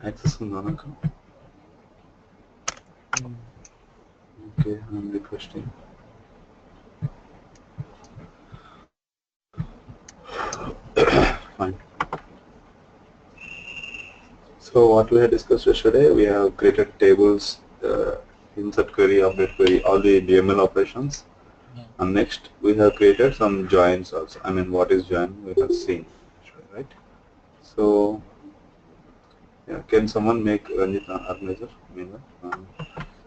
access undanaka. Okay, I'm requesting. Fine. So what we had discussed yesterday, we have created tables, insert query, update query, all the DML operations. And next we have created some joins also. I mean, what is join we have seen, right? So yeah, can someone make Ranjit organizer? Meanwhile,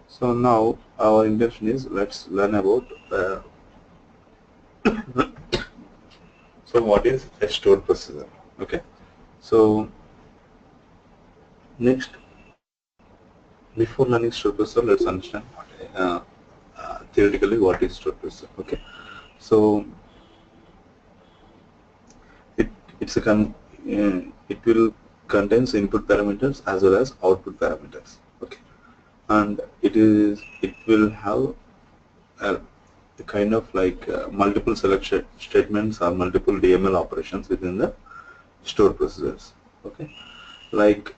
so now our intention is, let's learn about so what is a stored procedure. Okay, so next, before learning stored procedure, let's understand theoretically what is stored procedure. Okay, so it's a it will contains input parameters as well as output parameters. Okay, and it will have a kind of like multiple selection statements or multiple DML operations within the stored procedures. Okay, like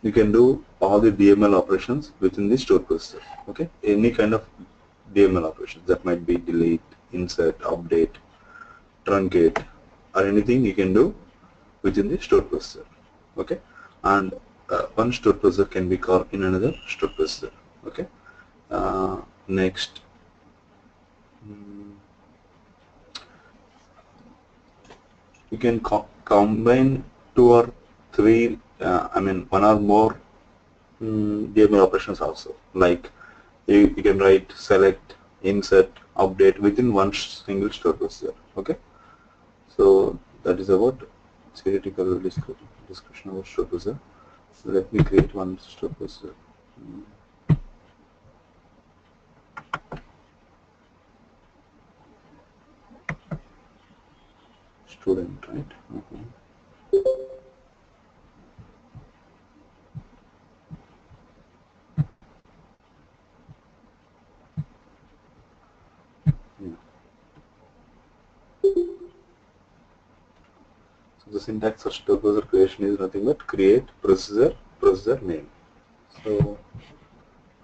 you can do all the DML operations within the stored procedure. Okay, any kind of DML operations, that might be delete, insert, update, truncate, or anything you can do within the stored procedure. Okay, and one stored procedure can be called in another stored procedure. Okay, next, you can combine two or three, I mean one or more DML operations also. Like you can write select, insert, update within one single stored procedure. Okay, so that is about theoretical discussion about stored procedure. So let me create one stored procedure. Student, right? Yeah. So the syntax of stored procedure creation is nothing but create procedure name. So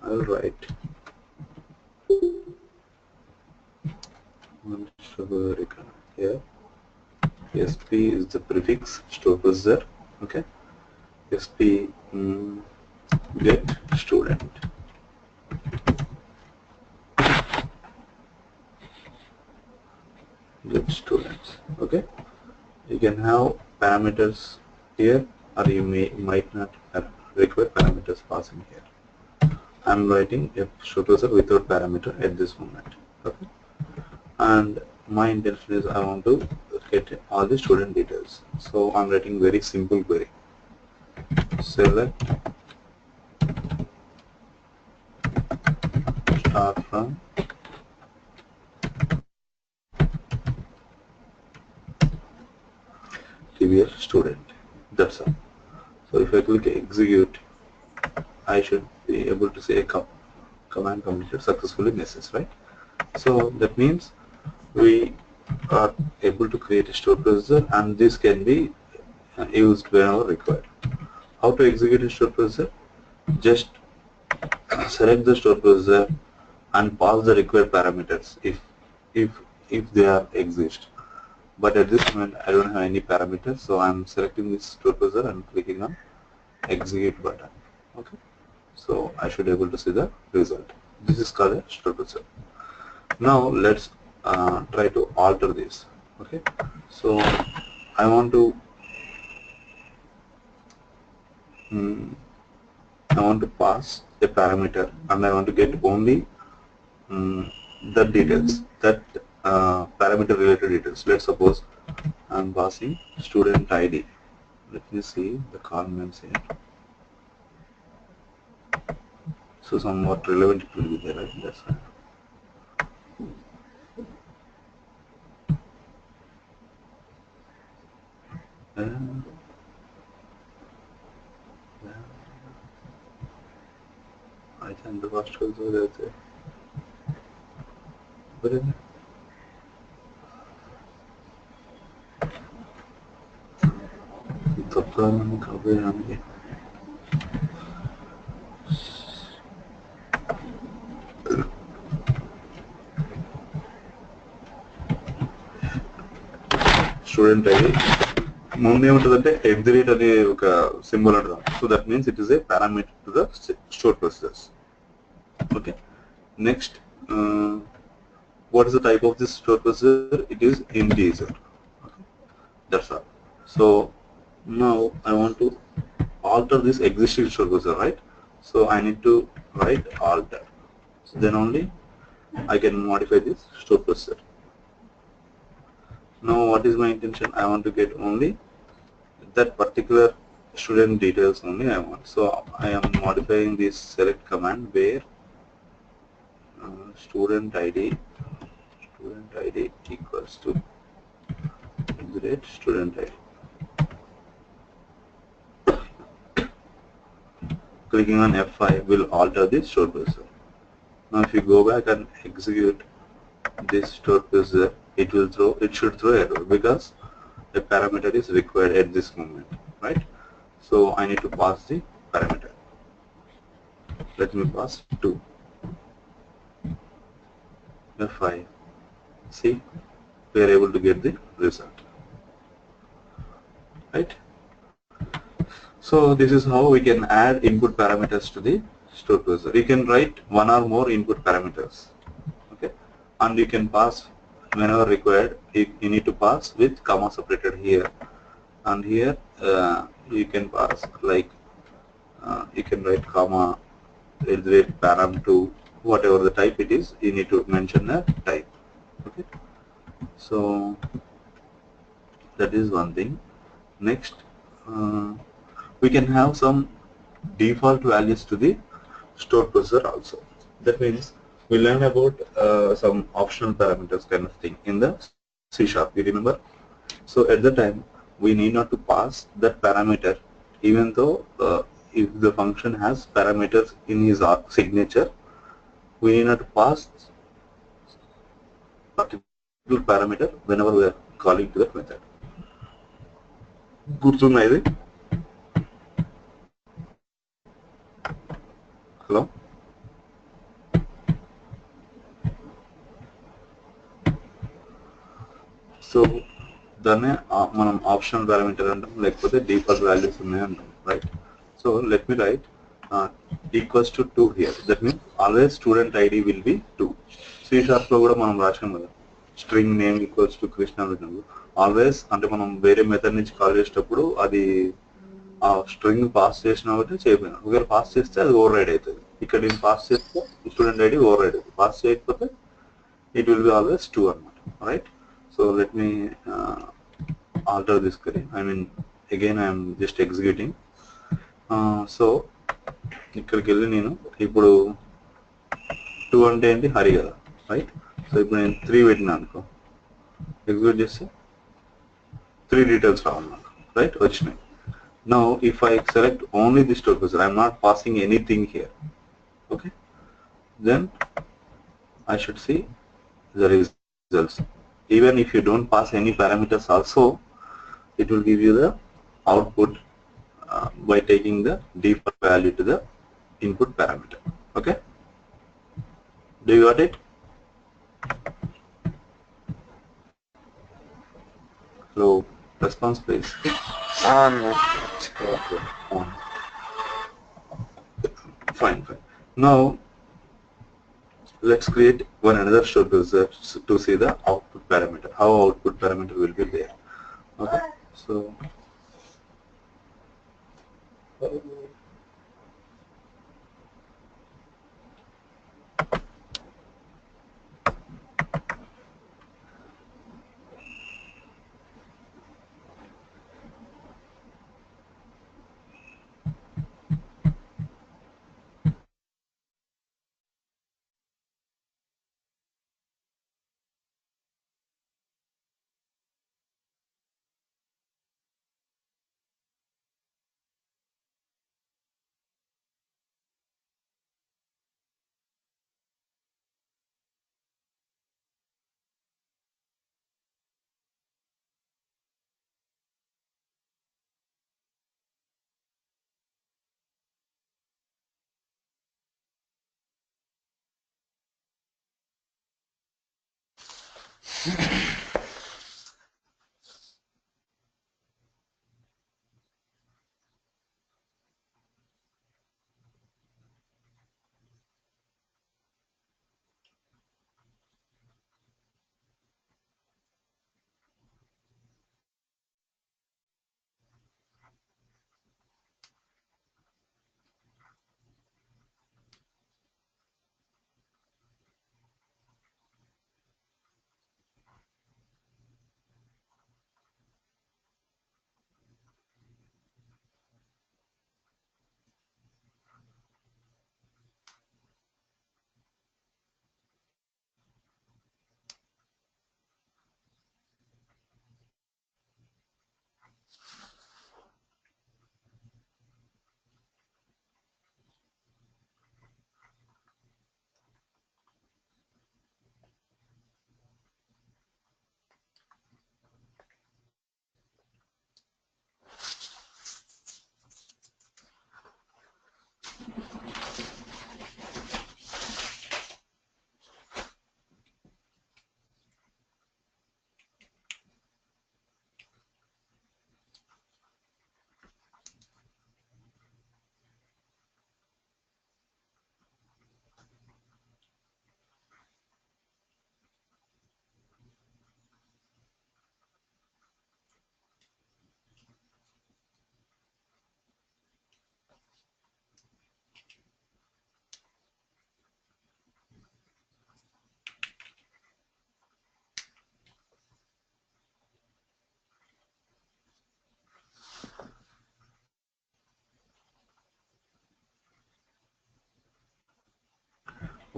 I will write one stored procedure here. SP is the prefix stored procedure. Okay, SP get student. Get students. Okay, you can have parameters here, or you might not have require parameters passing here. I'm writing a stored procedure without parameter at this moment. Okay, and my intention is I want to get all the student details. So I'm writing very simple query. Select start from TBS student. That's all. So if I click execute, I should be able to say command completed successfully message, right? So that means we are able to create a stored procedure, and this can be used whenever required. How to execute a stored procedure? Just select the stored procedure and pass the required parameters if they are exist. But at this moment I don't have any parameters, so I'm selecting this stored procedure and clicking on execute button. Okay, so I should be able to see the result. This is called a stored procedure. Now let's try to alter this. Okay, so I want to pass a parameter, and I want to get only the details, that parameter related details. Let's suppose I'm passing student ID. Let me see the comments here. So somewhat relevant it will be there, right? That's why. I think the first was there. Student ID ముందు ఏముంటుందంటే exit అనే ఒక symbol ఉంటుంది. So that means it is a parameter to the store procedures. Okay, next what is the type of this store procedure? It is integer. Okay. That's all. So now I want to alter this existing store procedure, right? So I need to write alter. So then only I can modify this store procedure. Now what is my intention? I want to get only that particular student details only I want. So I am modifying this select command where student ID equals to student ID. Clicking on F5 will alter this store procedure. Now if you go back and execute this store procedure, it should throw error because a parameter is required at this moment, right? So I need to pass the parameter. Let me pass 2. F5. See, we are able to get the result, right? So this is how we can add input parameters to the store procedure. You can write one or more input parameters, okay, and you can pass whenever required. You need to pass with comma separated here, and here you can pass like you can write comma param2, whatever the type it is. You need to mention a type. Okay, so that is one thing. Next, we can have some default values to the store procedure also. That means we learn about some optional parameters kind of thing in the C#. You remember? So at the time we need not to pass that parameter, even though if the function has parameters in his signature, we need not to pass particular parameter whenever we are calling to that method. గుర్తుందా ఇది? Hello, so దాన్నే మనం optional parameter అంటాం, లేకపోతే default values ఉన్నాయి అంటాం, right? So let me right equals to 2 here. That means always student ID will be 2. C# లో కూడా మనం రాసాం కదా, string name equals to Krishna పెట్టినప్పుడు ఆల్వేస్, అంటే మనం వేరే మెథడ్ నుంచి కాల్ చేసేటప్పుడు అది ఆ స్ట్రింగ్ పాస్ చేసిన ఒకటి చేయకపోయినా, ఒకవేళ పాస్ చేస్తే అది ఓవర్ రైడ్ అవుతుంది. ఇక్కడ నేను పాస్ చేస్తే స్టూడెంట్ ఐడి ఓవర్ రైడ్ అవుతుంది, పాస్ చేయకపోతే it will be always 2 అన్నమాట, right? So let me alter this query. I mean, again I am just executing. So ఇక్కడికి వెళ్ళి నేను ఇప్పుడు 2 అంటే ఏంటి, హరి కదా, రైట్? సో ఇప్పుడు నేను 3 పెట్టినా అనుకో, ఎగ్జిక్యూట్ చేస్తే 3 డీటెయిల్స్ రావాలన్నమాట, రైట్? వచ్చినాయి. Now if I select only this store procedure, I am not passing anything here, okay, then I should see the results. Even if you don't pass any parameters also, it will give you the output by taking the default value to the input parameter. Okay, do you got it? Hello, response please. No. Okay. Fine. Now let's create one another store procedure to see the output parameter, how output parameter will be there. Okay, so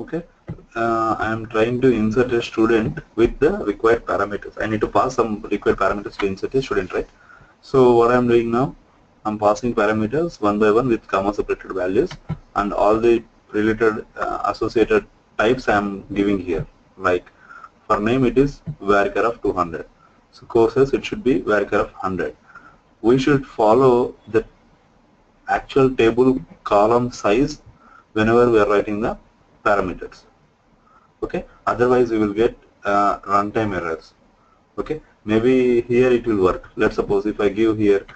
Okay, I am trying to insert a student with the required parameters. I need to pass some required parameters to insert a student, right? So what I am doing now, I'm passing parameters one by one with comma separated values, and all the related associated types I am giving here. Like for name it is varchar of 200. So courses it should be varchar of 100. We should follow the actual table column size whenever we are writing the parameters. Okay, otherwise we will get runtime errors. Okay, maybe here it will work. Let's suppose if I give here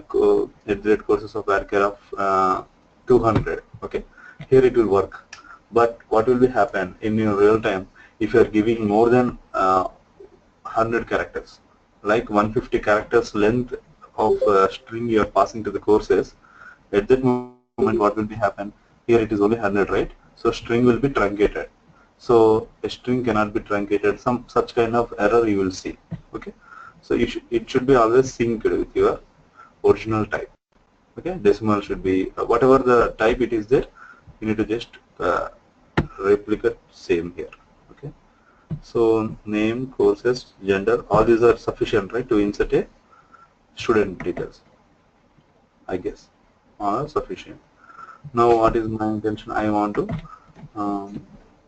courses of varchar of 200. Okay, here it will work. But what will be happen in your real time if you are giving more than 100 characters, like 150 characters length of string you are passing to the courses? At that moment what will be happen? Here it is only 100, right? So string will be truncated. So a string cannot be truncated. Some such kind of error you will see. Okay, so it should be always synced with your original type. Okay, decimal should be whatever the type it is there. You need to just replicate same here. Okay, so name, courses, gender, all these are sufficient, right, to insert a student details, I guess, are sufficient. Now what is my intention? I want to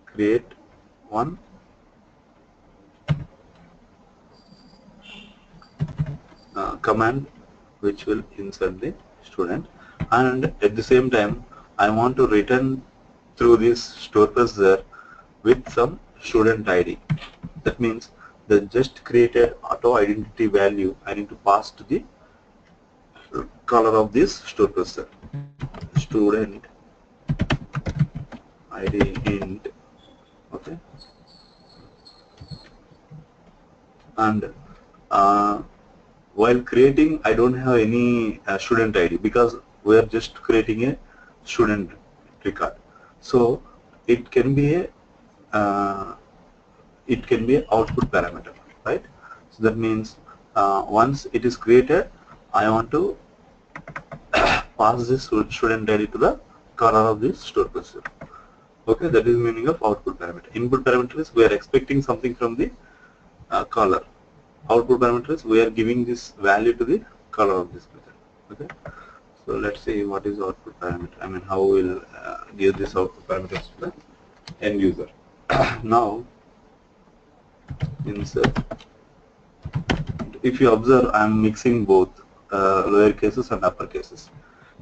create one command which will insert the student, and at the same time I want to return through this store procedure with some student ID. That means the just created auto identity value I need to pass to the color of this store procedure. Student ID int. Okay, and uh, while creating I don't have any student ID because we are just creating a student record. So it can be a output parameter, right? So that means once it is created, I want to pass this student ID to the color of this store procedure. Okay, that is meaning of output parameter. Input parameter is we are expecting something from the color. Output parameter is we are giving this value to the color of this method. Okay, so let's see what is output parameter. I mean, how we'll give this output parameters to the end user. Now insert. If you observe, I am mixing both lower cases and upper cases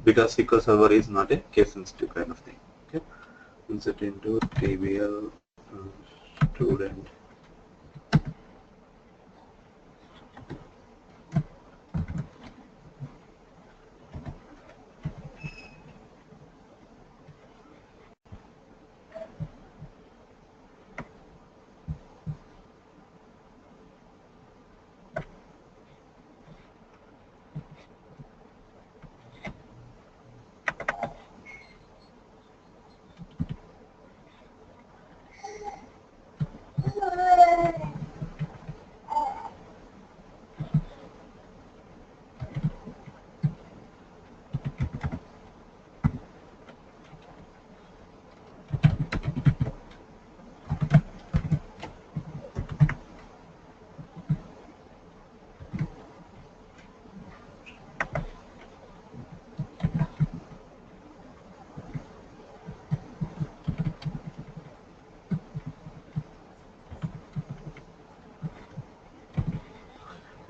because SQL Server is not a case sensitive kind of thing. Okay, insert into TBL student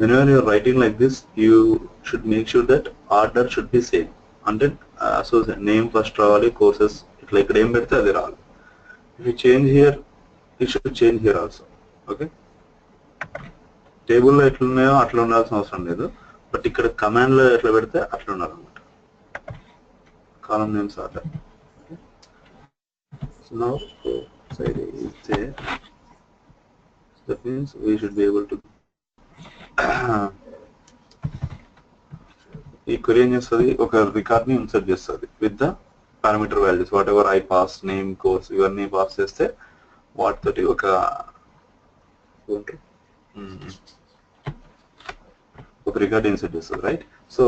whenever you are writing like this, you should make sure that order should be same. అంటే so name first రావాలి, courses ఇట్లా ఇక్కడ ఏం పెడితే అది రావాలి. If you change here, it should change here also. Okay, టేబుల్లో ఎట్లా ఉన్నాయో అట్లా ఉండాల్సిన అవసరం లేదు, బట్ ఇక్కడ కమాండ్లో ఎట్లా పెడితే అట్లా ఉండాలన్నమాట. Column names order. So now say it's there. That means we should be able to ఈ క్వెరీ ఏం చేస్తుంది, ఒక రికార్డ్ ని ఇన్సర్ట్ చేస్తుంది with the parameter values whatever I pass, name, course ఇవన్నీ పాస్ చేస్తే వాటితోటి ఒక రికార్డ్ ఇన్సర్ట్ చేస్తుంది, రైట్. సో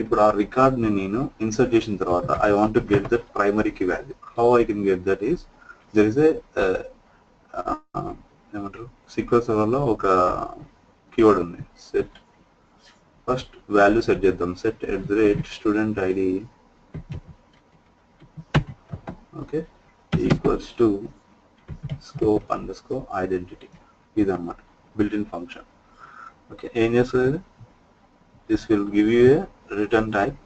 ఇప్పుడు ఆ రికార్డ్ ని నేను ఇన్సర్ట్ చేసిన తర్వాత I want to get that primary key value. How I can get that is there is ఏమంటారు సీక్వెల్ సర్వర్లో ఒక కీవర్డ్ ఉంది, సెట్. ఫస్ట్ వాల్యూ సెట్ చేద్దాం, set student id okay equals to scope under score identity. ఇదన్నమాట built in function. Okay, ఏం చేస్తుంది, this will give you A return type.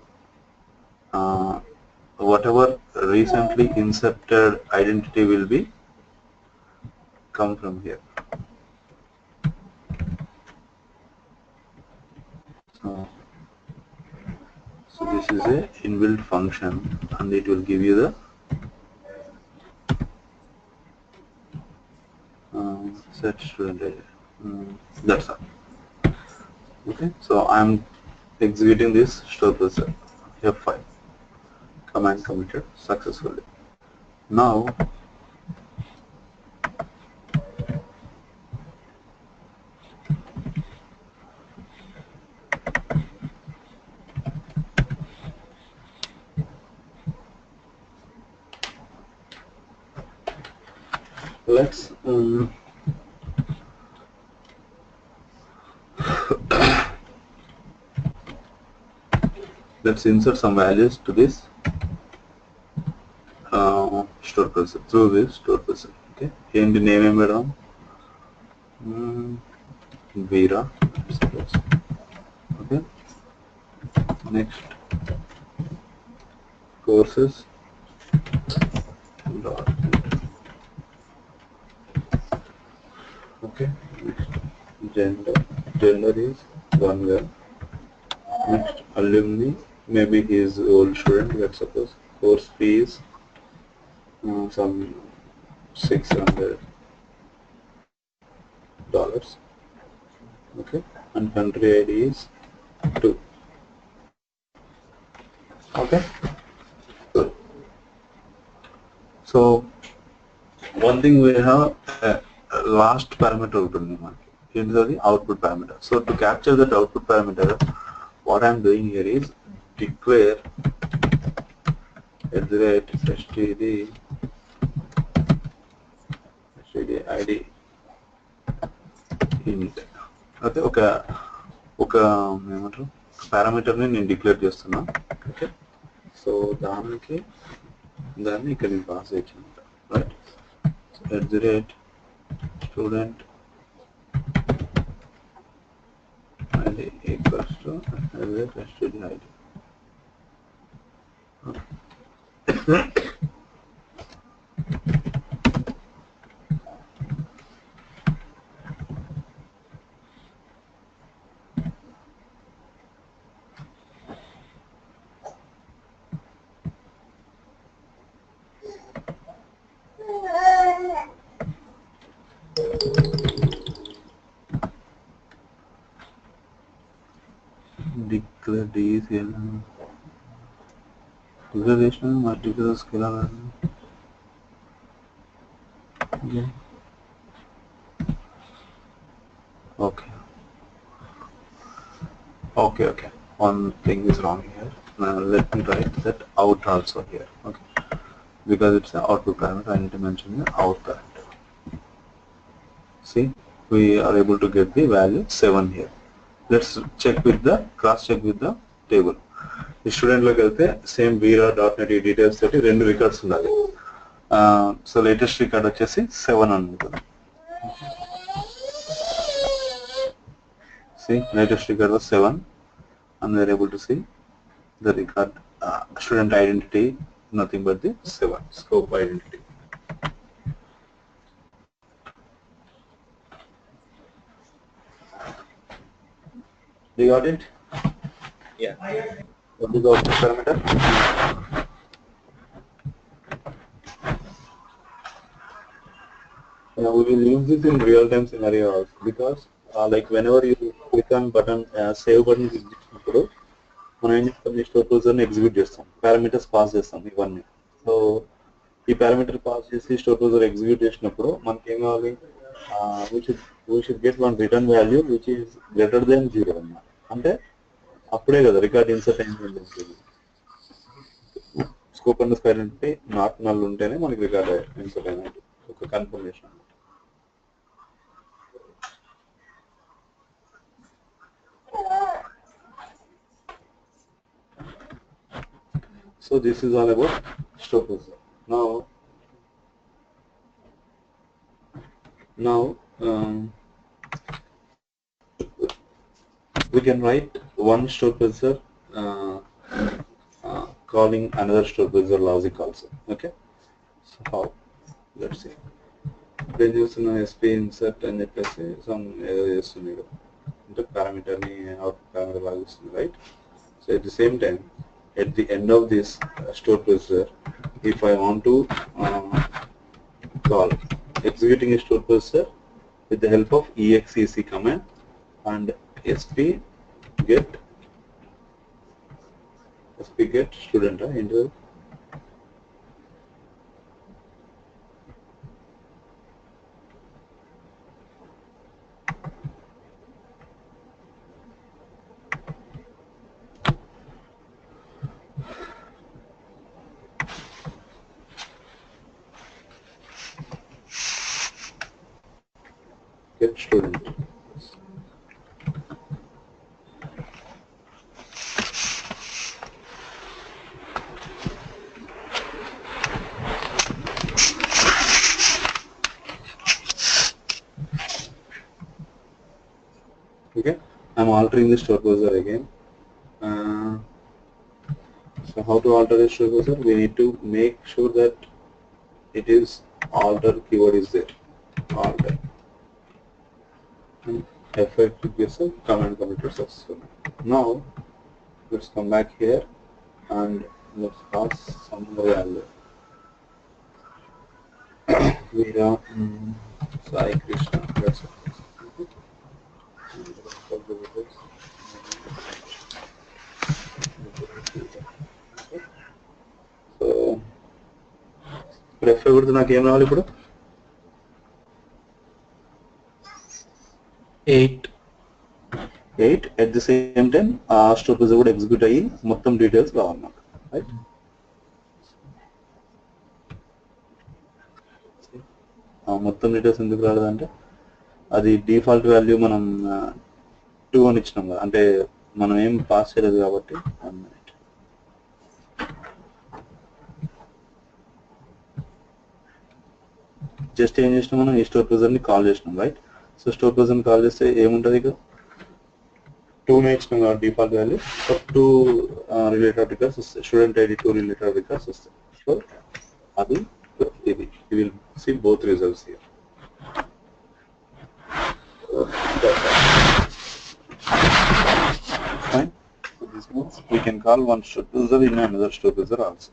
What ever recently inserted identity will be come from here. So this is a inbuilt function and it will give you the set student id. That's all. Okay, so I'm executing this store process F5. Command committed successfully. Now let's let's insert some values to this store process through this store process. Okay, and the name madam Veera. Okay, next courses dot. Okay, next gender is one girl. Next alumni, maybe he is old student, let's suppose. Course fees some $600. Okay, and country ID is 2. Okay, good. So one thing we have last parameter ఉంటుంది మనకి, ఏంటిది output parameter. So to capture that output parameter, what I am doing here is declare std id int. అయితే ఒక ఏమంటారు parameter ని నేను declare చేస్తున్నా. Okay, so దాన్ని ఇక్కడ నేను పాస్ చేయొచ్చు, right. student id equals to std id. Declare DCL declaration multiple scalar. Okay. Okay. One thing is wrong here. Now let me write that out also here. Okay, because it's an output parameter, I need to mention the out parameter. See, we are able to get the value 7 here. Let's check with the cross check with the table. The student look at the same Veera.net details that రెండు records ఉండాలి. So latest record వచ్చేసి 7 అనుకుందాం. See, latest record was 7, and we are able to see the record student identity, nothing but the 7 scope identity. You got it? Yeah. What is the output parameter? Yeah, we will use this in real-time scenario also, because like whenever you click on button, save button చేసినప్పుడు మనం ఏం చేస్తాం, ఈ store ప్రొసీజర్ని execute చేస్తాం, parameters pass చేస్తాం ఇవన్నీ. So ఈ parameter pass చేసి స్టోర్ ప్రొసీజర్ ఎగ్జిక్యూట్ చేసినప్పుడు మనకి ఏం కావాలి, we should get one return value which is greater than 0 అన్నమాట. అంటే అప్పుడే కదా రికార్డ్ ఇన్సర్ట్ అయింది. స్కోప్ అండ్ స్క్వేర్ అంటే నాట్ నల్ ఉంటేనే మనకి రికార్డ్ ఇన్సర్ట్ అయినట్టు ఒక confirmation. So this is all about store procedure. Now we can write one store procedure calling another store procedure logic also. Okay. So how? Let's see. Then using SP insert and some parameter out parameter values, right? So at the same time, at the end of this store procedure, if I want to call executing a store procedure with the help of exec command and sp get student into get student. Okay, I'm altering the store procedure again. So how to alter the store procedure? We need to make sure that it is alter keyword is there. Alter. Effect gives a command committed successfully. Now let's come back here and let's pass some value. We are Sai Krishna. That's it. So prefer with na game రావాలి ఇప్పుడు 8 at the same time store procedure కూడా execute అయ్యి మొత్తం details రావాలన్నమాట, right? మొత్తం details ఎందుకు రాలేదంటే అది డిఫాల్ట్ వాల్యూ మనం 2 అని ఇచ్చినాం కదా, అంటే మనం ఏం పాస్ చేయలేదు కాబట్టి. 1 minute. జస్ట్ ఏం చేసినాం, మనం ఈ స్టోర్ ప్రొసీజర్ని కాల్ చేసినాం, రైట్? సో స్టోర్ ప్రొసీజర్ని కాల్ చేస్తే ఏముంటుంది, ఇక 2 ఇచ్చినాం కదా default value. So 2 related records వస్తాయి, స్టూడెంట్ ఐడి 2 రిలేటెడ్ రికార్డ్స్ వస్తాయి. సో అది ఇది you will see both results here. Fine. So this means we can call one store procedure in another store procedure also.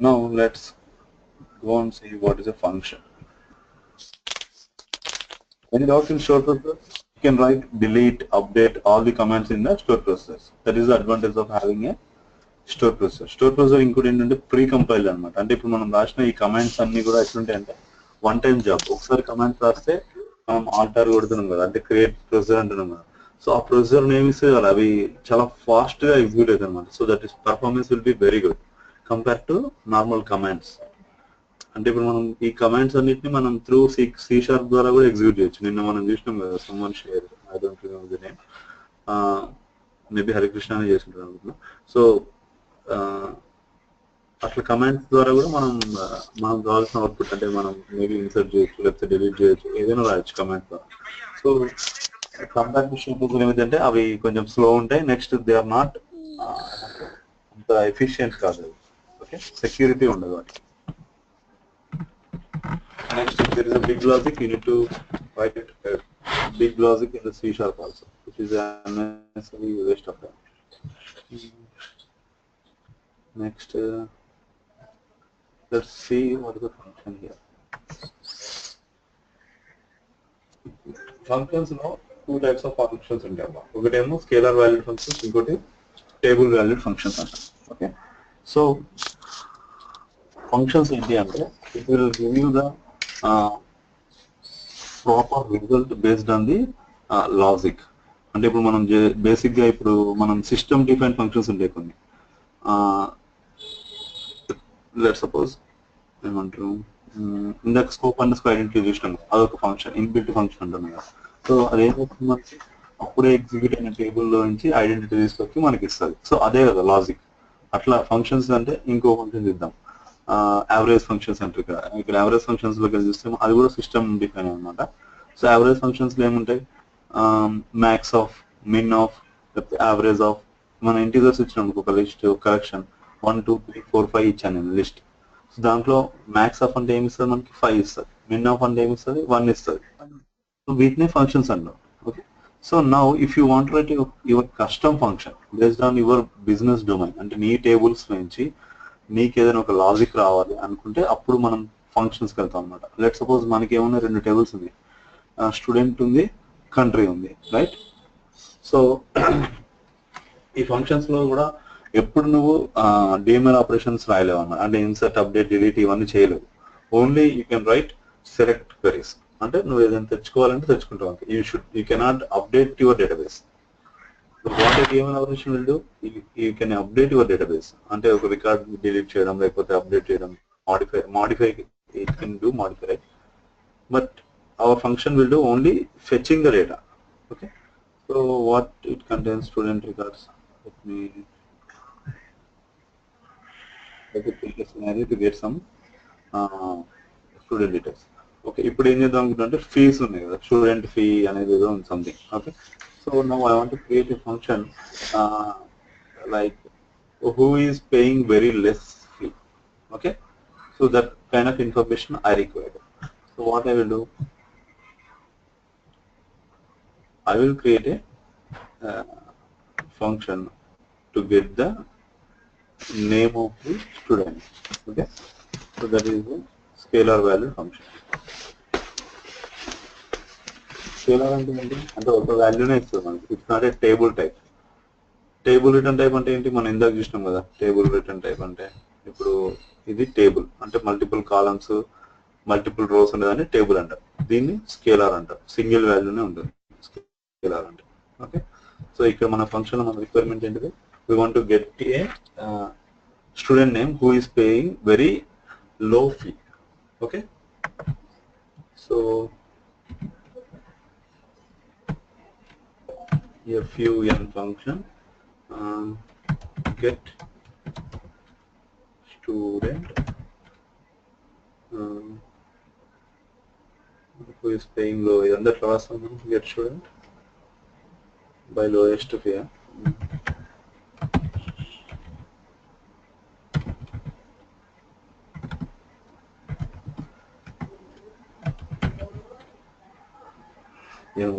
Now let's go and see what is a function. Any doubts in store procedure? You can write, delete, update all the commands in the store process. That is the advantage of having a store procedure. Store procedure ఇంకోటి ఏంటంటే pre compiled అనమాట. అంటే ఇప్పుడు మనం రాసిన ఈ commands అన్ని కూడా ఎట్లుంటాయి అంటే వన్ టైం జాబ్. ఒకసారి కమాండ్స్ రాస్తే మనం ఆల్టర్ కొడుతున్నాం కదా, అంటే క్రియేట్ ప్రొసీజర్ అంటున్నాం కదా. సో ఆ ప్రొసీజర్ నేమ్ ఇస్తే కదా అవి చాలా ఫాస్ట్ గా ఎగ్జిక్యూట్ అవుతాయి అనమాట. So that is performance will be very good compare to normal commands. అంటే ఇప్పుడు మనం ఈ కమాండ్స్ అన్నిటిని మనం త్రూ సి షార్ప్ ద్వారా కూడా ఎగ్జిక్యూట్ చేయొచ్చు. నిన్న మనం చూసినాం కదా, someone share, I don't remember the name, maybe Harikrishna అని చేస్తుంటారు అనుకుంటున్నా. సో అట్లా కమాండ్స్ ద్వారా కూడా మనం కావాల్సిన అవుట్పుట్ అంటే మనం మేబీ ఇన్సర్ట్ చేయొచ్చు, లేకపోతే డిలీట్ చేయొచ్చు, ఏదైనా రాయొచ్చు కమాండ్ ద్వారా. సో కంపేర్ టు షెల్ ఏమిటంటే అవి కొంచెం స్లో ఉంటాయి. నెక్స్ట్ దే ఆర్ నాట్ అంత ఎఫిషియెంట్ కాదు. ఓకే, సెక్యూరిటీ ఉండదు వాటికి. Next, if there is a big logic, you need to write a big logic in the C# also, which is an unnecessary waste of time. Next, let's see what is the function here. Functions now, two types of functions in Java. ఒకటేమో scalar valued functions, ఇంకోటి table valued functions అంటారు. Okay, so functions ఏంటి అంటే it will give you the proper result based on the logic. అంటే ఇప్పుడు మనం బేసిక్గా ఇప్పుడు మనం సిస్టమ్ డిఫైన్ ఫంక్షన్స్ ఉంటాయి కొన్ని. లెట్ సపోజ్ ఏమంటారు, ఇందాక స్కోప్ అండ్ స్క్వేర్ ఐడెంటిటీ చూసినాం, అదొక ఫంక్షన్, ఇన్బిల్ట్ ఫంక్షన్ అంటాం కదా. సో అదేమవుతుంది, మనకి అప్పుడే ఎగ్జిక్యూట్ అయిన టేబుల్లో నుంచి ఐడెంటిటీ తీసుకొచ్చి మనకి ఇస్తుంది. సో అదే కదా లాజిక్. అట్లా ఫంక్షన్స్ అంటే ఇంకో ఫంక్షన్ ఇద్దాం, యావరేజ్ ఫంక్షన్స్ అంటారు కదా. ఇక్కడ యావరేజ్ ఫంక్షన్స్ లో చూస్తే అది కూడా సిస్టమ్ డిఫైన్ అనమాట. సో యావరేజ్ ఫంక్షన్స్ లో ఏముంటాయి, మ్యాక్స్ ఆఫ్, మిన్ ఆఫ్, లేకపోతే యావరేజ్ ఆఫ్. మన ఇంటీజర్స్ ఇచ్చినాం ఒక లిస్ట్, కలెక్షన్ 1 2 3 4 5 ఇచ్చాను నేను లిస్ట్. సో దాంట్లో మ్యాక్స్ ఆఫ్ అంటే ఏమి ఇస్తుంది, మనకి 5 ఇస్తుంది. మిన్ ఆఫ్ అంటే ఏమి ఇస్తుంది, 1 ఇస్తుంది. సో వీటిని ఫంక్షన్స్ అంటాం. Okay, so now if you want right your custom function based on your business domain, అంటే నీ టేబుల్స్ నుంచి నీకు ఏదైనా ఒక లాజిక్ రావాలి అనుకుంటే అప్పుడు మనం ఫంక్షన్స్కి వెళ్తాం అనమాట. లెట్ సపోజ్ మనకి ఏమన్నా 2 టేబుల్స్ ఉంది, స్టూడెంట్ ఉంది, కంట్రీ ఉంది, రైట్. సో ఈ ఫంక్షన్స్ లో కూడా ఎప్పుడు నువ్వు డిఎంఎల్ ఆపరేషన్స్ రాయలేవు అన్నమాట. అంటే ఇన్సర్ట్, అప్డేట్, డిలీట్ ఇవన్నీ చేయలేవు. Only you can write select queries. అంటే నువ్వు ఏదైనా తెచ్చుకోవాలంటే తెచ్చుకుంటావు అంతే. You cannot update your database. What a DML operation will do, you can update your database. అంటే ఒక రికార్డ్ డిలీట్ చేయడం, లేకపోతే అప్డేట్ చేయడం, modify it can do modify, right? But our function will do only fetching the data. Okay, so what it contains, student records. Let me take a scenario to get some student details. Okay, ఇప్పుడు ఏం చేద్దాం అనుకుంటే fees ఉన్నాయి కదా, student fee అనేది ఏదో ఉంది something. Okay, so now I want to create a function like who is paying very less fee. Okay, so that kind of information I require. So what I will do, I will create a function to get the name of the student. Okay, so that is a scalar value function. Scalar అంటే ఒక వాల్యూనే ఇస్తుంది మనకి. It's not a table type. Table return type అంటే ఏంటి, మనం ఇందాక చూసినాం కదా. టేబుల్ రిటర్న్ టైప్ అంటే ఇప్పుడు ఇది టేబుల్ అంటే మల్టిపుల్ కాలమ్స్, మల్టిపుల్ రోస్ ఉండేదాన్ని టేబుల్ అంటారు. దీన్ని స్కేలార్ అంటారు. సింగిల్ వాల్యూనే ఉంటుంది స్కేలార్ అంటే. ఓకే, సో ఇక్కడ మన ఫంక్షన్ లో మన రిక్వైర్మెంట్ ఏంటిది, we want to get a student name who is paying very low fee. Okay, so fun function get student who is paying low. And the class get student by lowest fee.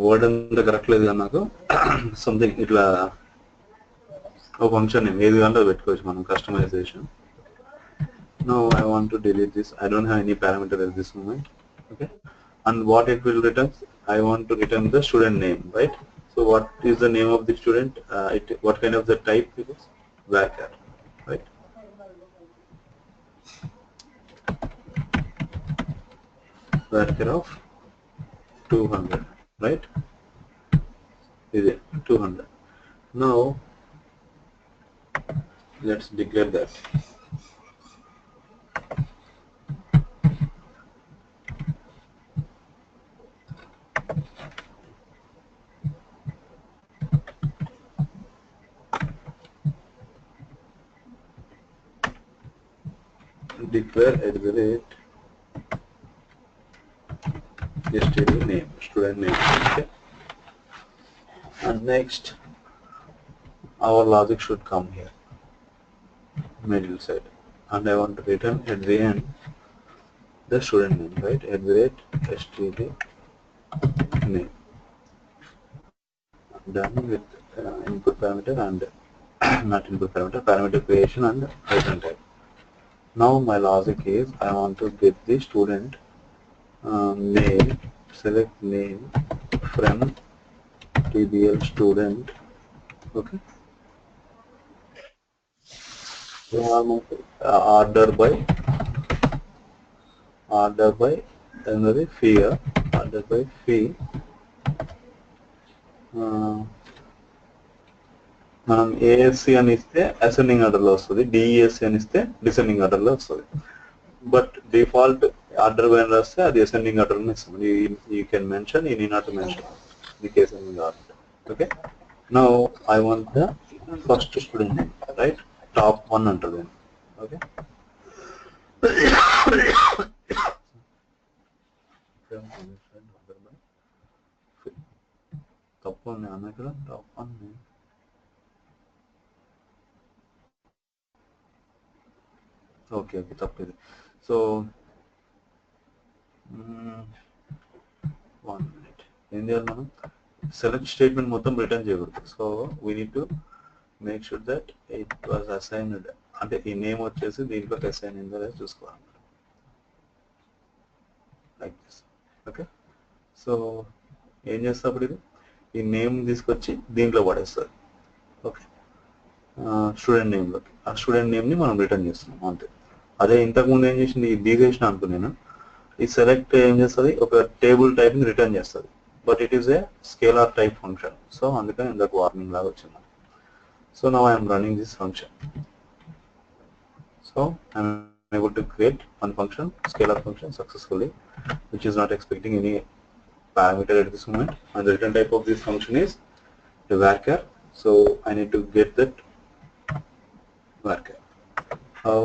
Word అంతా correct లేదు కానీ నాకు something ఇట్లా ఒక function ఏది అంటే అది పెట్టుకోవచ్చు మనం, customisation. No I want to delete this. I don't have any parameter at this moment. Okay, and what it will return, I want to return the student name, right? So what is the name of the student, what kind of the type it is, varchar, right? Varchar of 200, right? Is it 200? Now let's declare that. declare at the rate std name, student name. Okay. And next, our logic should come here, middle side, and I want to return at the end the student name, right? At the rate std name. I'm done with input parameter and not input parameter, parameter creation and return type. Now my logic is I want to get the student name, select name from TBL student. Okay. So order by another fee, order by fee. మనం ASC అని ఇస్తే ascending ఆర్డర్లో వస్తుంది, DESC అని ఇస్తే descending ఆర్డర్లో వస్తుంది. But default order పైన రాస్తే అది అసెండింగ్ ఆర్డర్లో ఇస్తుంది. You can mention, you need not mention the ascending order. Okay. Now I want the first student name, right? Top 1 అంటుంది. ఓకే. తప్పు ఉంది అన్న ఇక్కడ, టాప్ 1. ఓకే ఓకే, తప్పేది. సో 1 minute ఏం చేయాలి మనం? సెలెక్ట్ స్టేట్మెంట్ మొత్తం రిటర్న్ చేయకూడదు. So we need to make sure that it was assigned, అంటే ఈ నేమ్ వచ్చేసి దీంట్లో అసైన్ అయిందో లేదో చూసుకోవాలి, లైక్ దిస్. ఓకే. సో ఏం చేస్తా అప్పుడు ఇది, ఈ నేమ్ తీసుకొచ్చి దీంట్లో పడేస్తుంది. ఓకే. స్టూడెంట్ నేమ్లోకి, ఆ స్టూడెంట్ నేమ్ని మనం రిటర్న్ చేస్తున్నాం అంతే. అదే ఇంతకుముందు ఏం చేసింది, ఇది తీసేసిన అనుకో నేను, ఈ సెలెక్ట్ ఏం చేస్తుంది, ఒక టేబుల్ టైప్ని రిటర్న్ చేస్తుంది. But it is a scalar type function. So అందుకని ఇందాక వార్నింగ్ లాగా వచ్చింది. So now I'm running this function. So I'm able to create one function, scalar function successfully, which is not expecting any parameter at this moment. And the return type of this function is the varchar. So I need to get that varchar. How?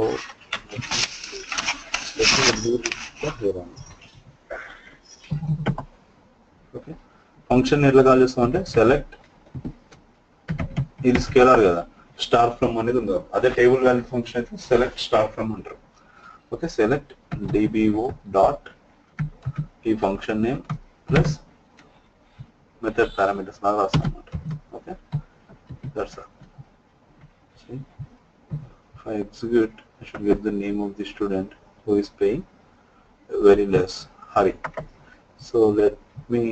Let me do this here on. Okay. Function ఎట్లా call చేస్తాం అంటే select, ఇది scalar కదా, star from అనేది ఉంది. అదే table value function అయితే select star from అంటారు. ఓకే. సెలెక్ట్ dbo డాట్ ఈ function name plus method parameters లాగా రాస్తాం అన్నమాట. Okay. That's all. See, if I execute, I should get the name of the student who is paying very less, Hari. So let me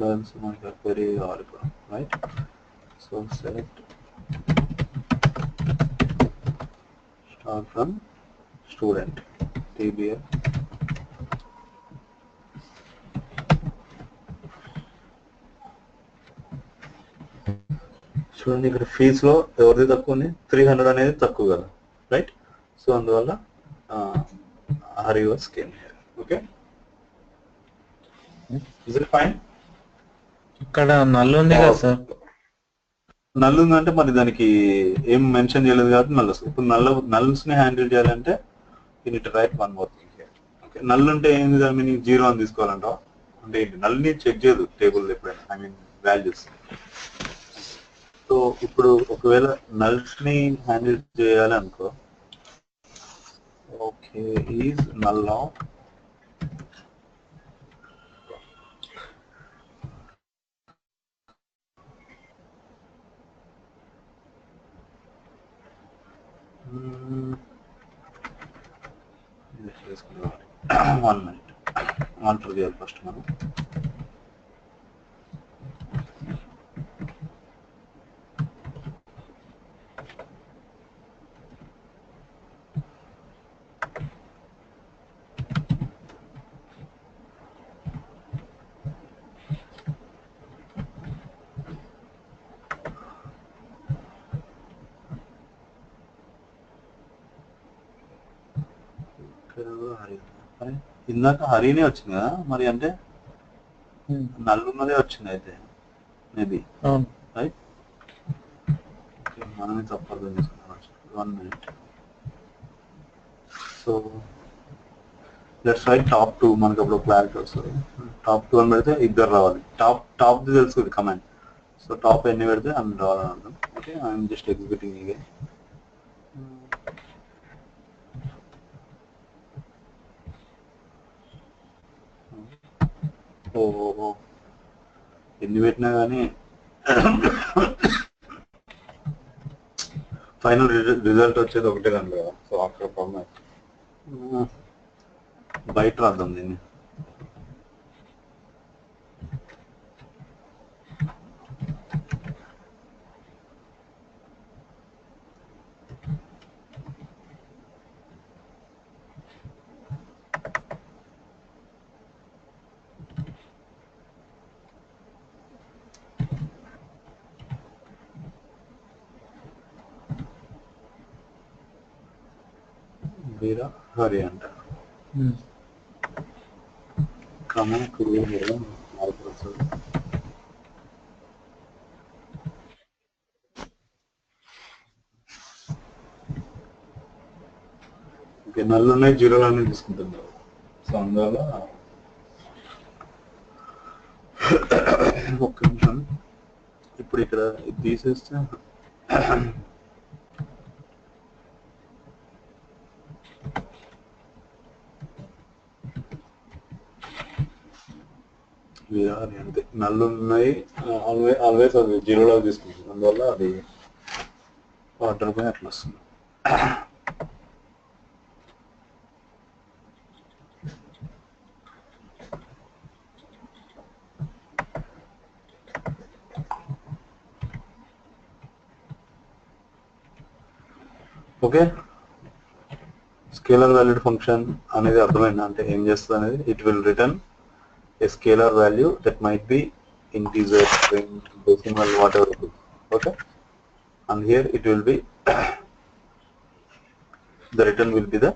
learn some of the query algebra, right? So select star from student TBL. చూడండి ఇక్కడ ఫీజులో ఎవరిది తక్కువ ఉంది, 300 అనేది తక్కువ కదా, right? So అందువల్ల Hari was came here. Okay. Is it fine? ఇక్కడ నల్లు ఉంది కదా సార్. నల్లు ఉందంటే మరి దానికి ఏం మెన్షన్ చేయలేదు కాబట్టి నల్లు వస్తుంది. ఇప్పుడు నల్స్ ని హ్యాండిల్ చేయాలంటే you need to write one more thing here. Okay. Null అంటే ఏంది, దాని మీనింగ్ 0 అని తీసుకోవాలంటావా? అంటే ఏంటి, నల్ని చెక్ చేయదు టేబుల్ ఎప్పుడైనా, ఐ మీన్ వాల్యూస్. సో ఇప్పుడు ఒకవేళ నల్స్ ని హ్యాండిల్ చేయాలి అనుకో, okay, is null of one minute alter చేయాలి ఫస్ట్ మనం. ఇందాక హరినే వచ్చింది కదా మరి, అంటే నల్లున్నదే వచ్చింది అయితే మేబీ, రైట్? మనమే తప్పు అర్థం చేసుకున్నాం. 1 minute. So let's write top 2. మనకి అప్పుడు క్లారిటీ వస్తుంది. టాప్ 2 అని పెడితే ఇద్దరు రావాలి. టాప్ తెలుసు కమాండ్. సో టాప్ ఎన్ని పెడితే అన్ని రావాలని అర్థం. ఓకే, ఐఎమ్ జస్ట్ ఎగ్జిక్యూటింగ్ ఇగే. ఓ ఎన్ని పెట్టినా కానీ ఫైనల్ రిజల్ట్ వచ్చేది ఒకటే దాని కదా. సో అక్కడ ప్రాబ్లం బయట రాద్దాం దీన్ని. వీరా హరి అంట కామన్ ఓకే, నల్లు ఉన్నాయి, జీరోలు అన్నీ తీసుకుంటున్నారు. సో అందువల్ల ఒక్క నిమిషం. ఇప్పుడు ఇక్కడ ఇది తీసేస్తే అంతే, నల్లు ఉన్నాయి, ఆల్వేస్ అది జీరోలో తీసుకుంటుంది. అందువల్ల అది వాటర్ పోయి అట్లా వస్తుంది. ఓకే, స్కేలర్ వాల్యూడ్ ఫంక్షన్ అనేది అర్థమైంది. అంటే ఏం చేస్తుంది అనేది, it will return a scalar value that might be integer, string, decimal, whatever it is. Okay, and here it will be the return will be the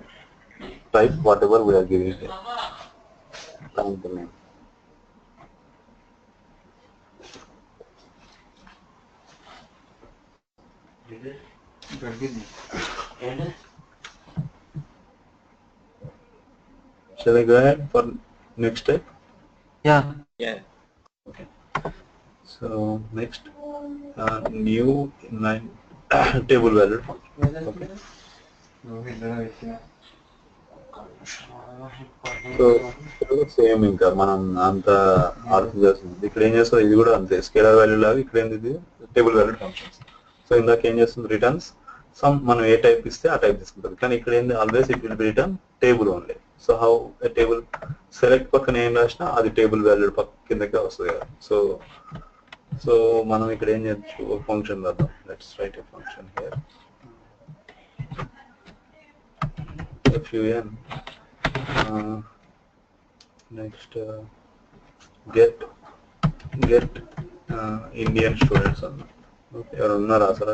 type whatever we are giving here. Find the name. Shall I go ahead for next step? Yeah. Okay. So next, new line table value function. Okay. So same ఇంకా మనం అంత order చేస్తుంది. ఇక్కడ ఏం చేస్తుంది, ఇది కూడా అంతే స్కేలర్ వాల్యూ లాగా. ఇక్కడ ఏంది, ఇది టేబుల్ వాల్యూ ఫంక్షన్స్. సో ఇందాక ఏం చేస్తుంది, రిటర్న్స్ సమ్, మనం ఏ టైప్ ఇస్తే ఆ టైప్ తీసుకుంటుంది. కానీ ఇక్కడ ఏంది, always it will B return table only. So how table select పక్కన ఏం రాసినా అది టేబుల్ వాల్యూ పక్క కిందకే వస్తుంది కదా. సో మనం ఇక్కడ ఏం చేయొచ్చు, ఒక ఫంక్షన్ రాద్దాం. Let's write a function here. fun next get Indian students అన్న. ఓకే, ఎవరు ఉన్నారా అసలు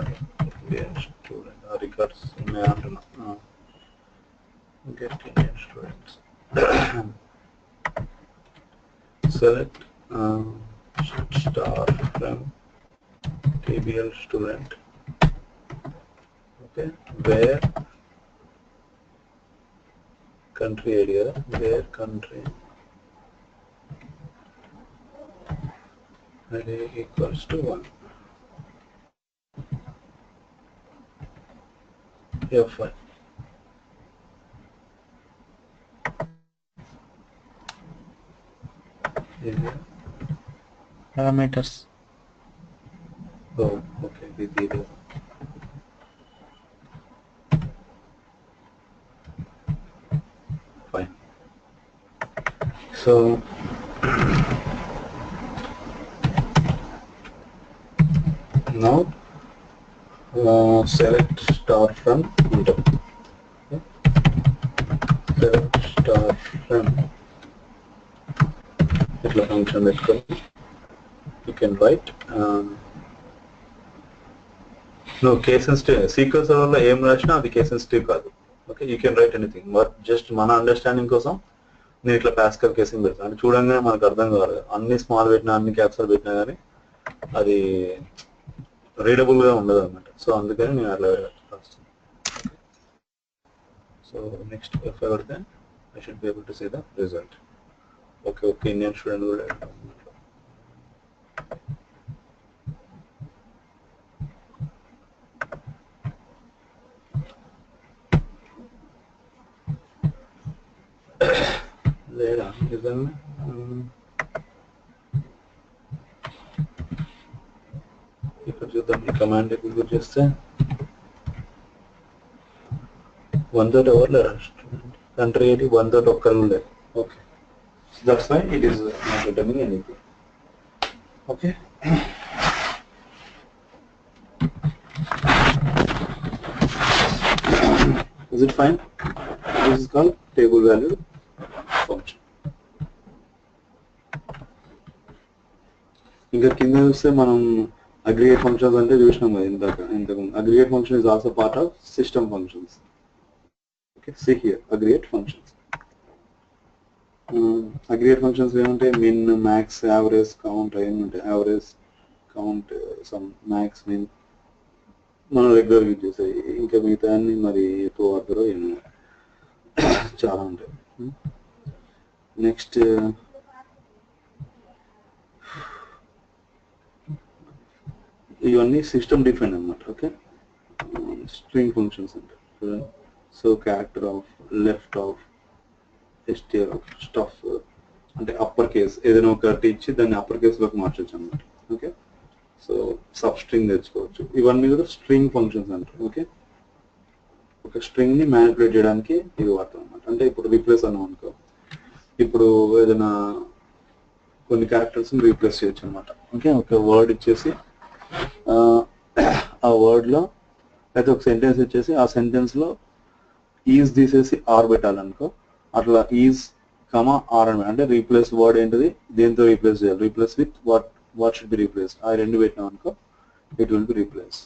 ఇండియన్ స్టూడెంట్ రికార్డ్స్ ఉన్నాయా అంటున్నా. get Indian students. select star from TBL student. Okay, where country area, where country array equals to 1. F1. Parameters. Oh, okay, the zero. Fine. So now select star from inter. Okay. Select star from itla function పెట్టుకొని you can write no case sensitive SQL server లో ఏం రాసినా అది case sensitive కాదు. Okay, you can write anything, but just మన understanding కోసం నేను ఇట్లా పాస్కల్ కేసింగ్ పెడతాను. అంటే చూడంగానే మనకు అర్థం కావాలి. అన్ని స్మాల్ పెట్టినా అన్ని క్యాప్సల్ పెట్టినా కానీ అది రీడబుల్గా ఉండదు అనమాట. సో అందుకని నేను అలా రాస్తాను. So next if I were then I should be able to see the result. Okay, Indian student కూడా లేదా నిజంగా ఇక్కడ చూద్దాం. ఈ కమాండ్ ఎగ్జిక్యూట్ చేస్తే 1 తోటి ఎవరు లేరు, కంట్రీ ఏంటి 1 తోటి ఒక్కరు లేరు. Okay, that's why it is not returning anything. Okay, is it fine? This is called table value function. ఇంకా కింద చూస్తే మనం అగ్రిగేట్ ఫంక్షన్స్ అంటే చూసినాం కదా ఇంతకు aggregate function is also part of system functions. Okay, see here aggregate functions. Aggregate functions ఏమంటే మిన్, max, average, count అవన్నీ ఉంటాయి. యావరేజ్, కౌంట్, సమ్, మ్యాక్స్, మిన్ మనం రెగ్యులర్ యూజ్ చేసాయి. ఇంకా మిగతా అన్ని మరి ఎక్కువ వాడతారో ఏమో చాలా ఉంటాయి. నెక్స్ట్ ఇవన్నీ సిస్టమ్ డిఫైన్ అన్నమాట. ఓకే, స్ట్రింగ్ ఫంక్షన్స్ అంటే so character of, left of, STR of, stuff అంటే అప్పర్ కేస్ ఏదైనా ఒకటి ఇచ్చి దాన్ని అప్పర్ కేస్లోకి మార్చొచ్చు అన్నమాట. ఓకే, సో సబ్ స్ట్రింగ్ తెచ్చుకోవచ్చు. ఇవన్నీ కూడా స్ట్రింగ్ ఫంక్షన్స్ అంటారు. ఓకే, ఒక స్ట్రింగ్ ని మ్యానిపులేట్ చేయడానికి ఇది వాడతాం అన్నమాట. అంటే ఇప్పుడు రీప్లేస్ అన్నాం అనుకో, ఇప్పుడు ఏదైనా కొన్ని క్యారెక్టర్స్ ని రీప్లేస్ చేయొచ్చు అనమాట. ఓకే, ఒక వర్డ్ ఇచ్చేసి ఆ వర్డ్ లో అయితే ఒక సెంటెన్స్ ఇచ్చేసి ఆ సెంటెన్స్ లో ఈజ్ తీసేసి ఆర్ పెట్టాలనుకో, అట్లా ఈజ్ కమా ఆర్ అని అంటే రీప్లేస్ వర్డ్ ఏంటిది దేంతో రీప్లేస్ చేయాలి, replace with what should be replaced, ఆ రెండు పెట్టినాం అనుకో it will be replace.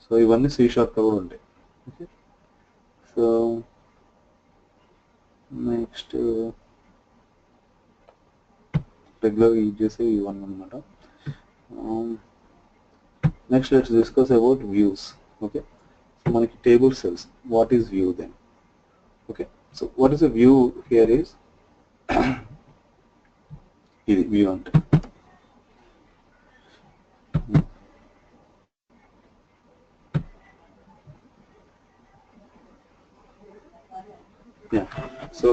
So ఇవన్నీ C# లో కూడా ఉంటాయి. Okay, so next regular use చేసే ఇవన్నీ అనమాట. Next let's discuss about views. Okay, so మనకి table cells, what is view then? Okay, so what is a view here is ఇది view అంటే సో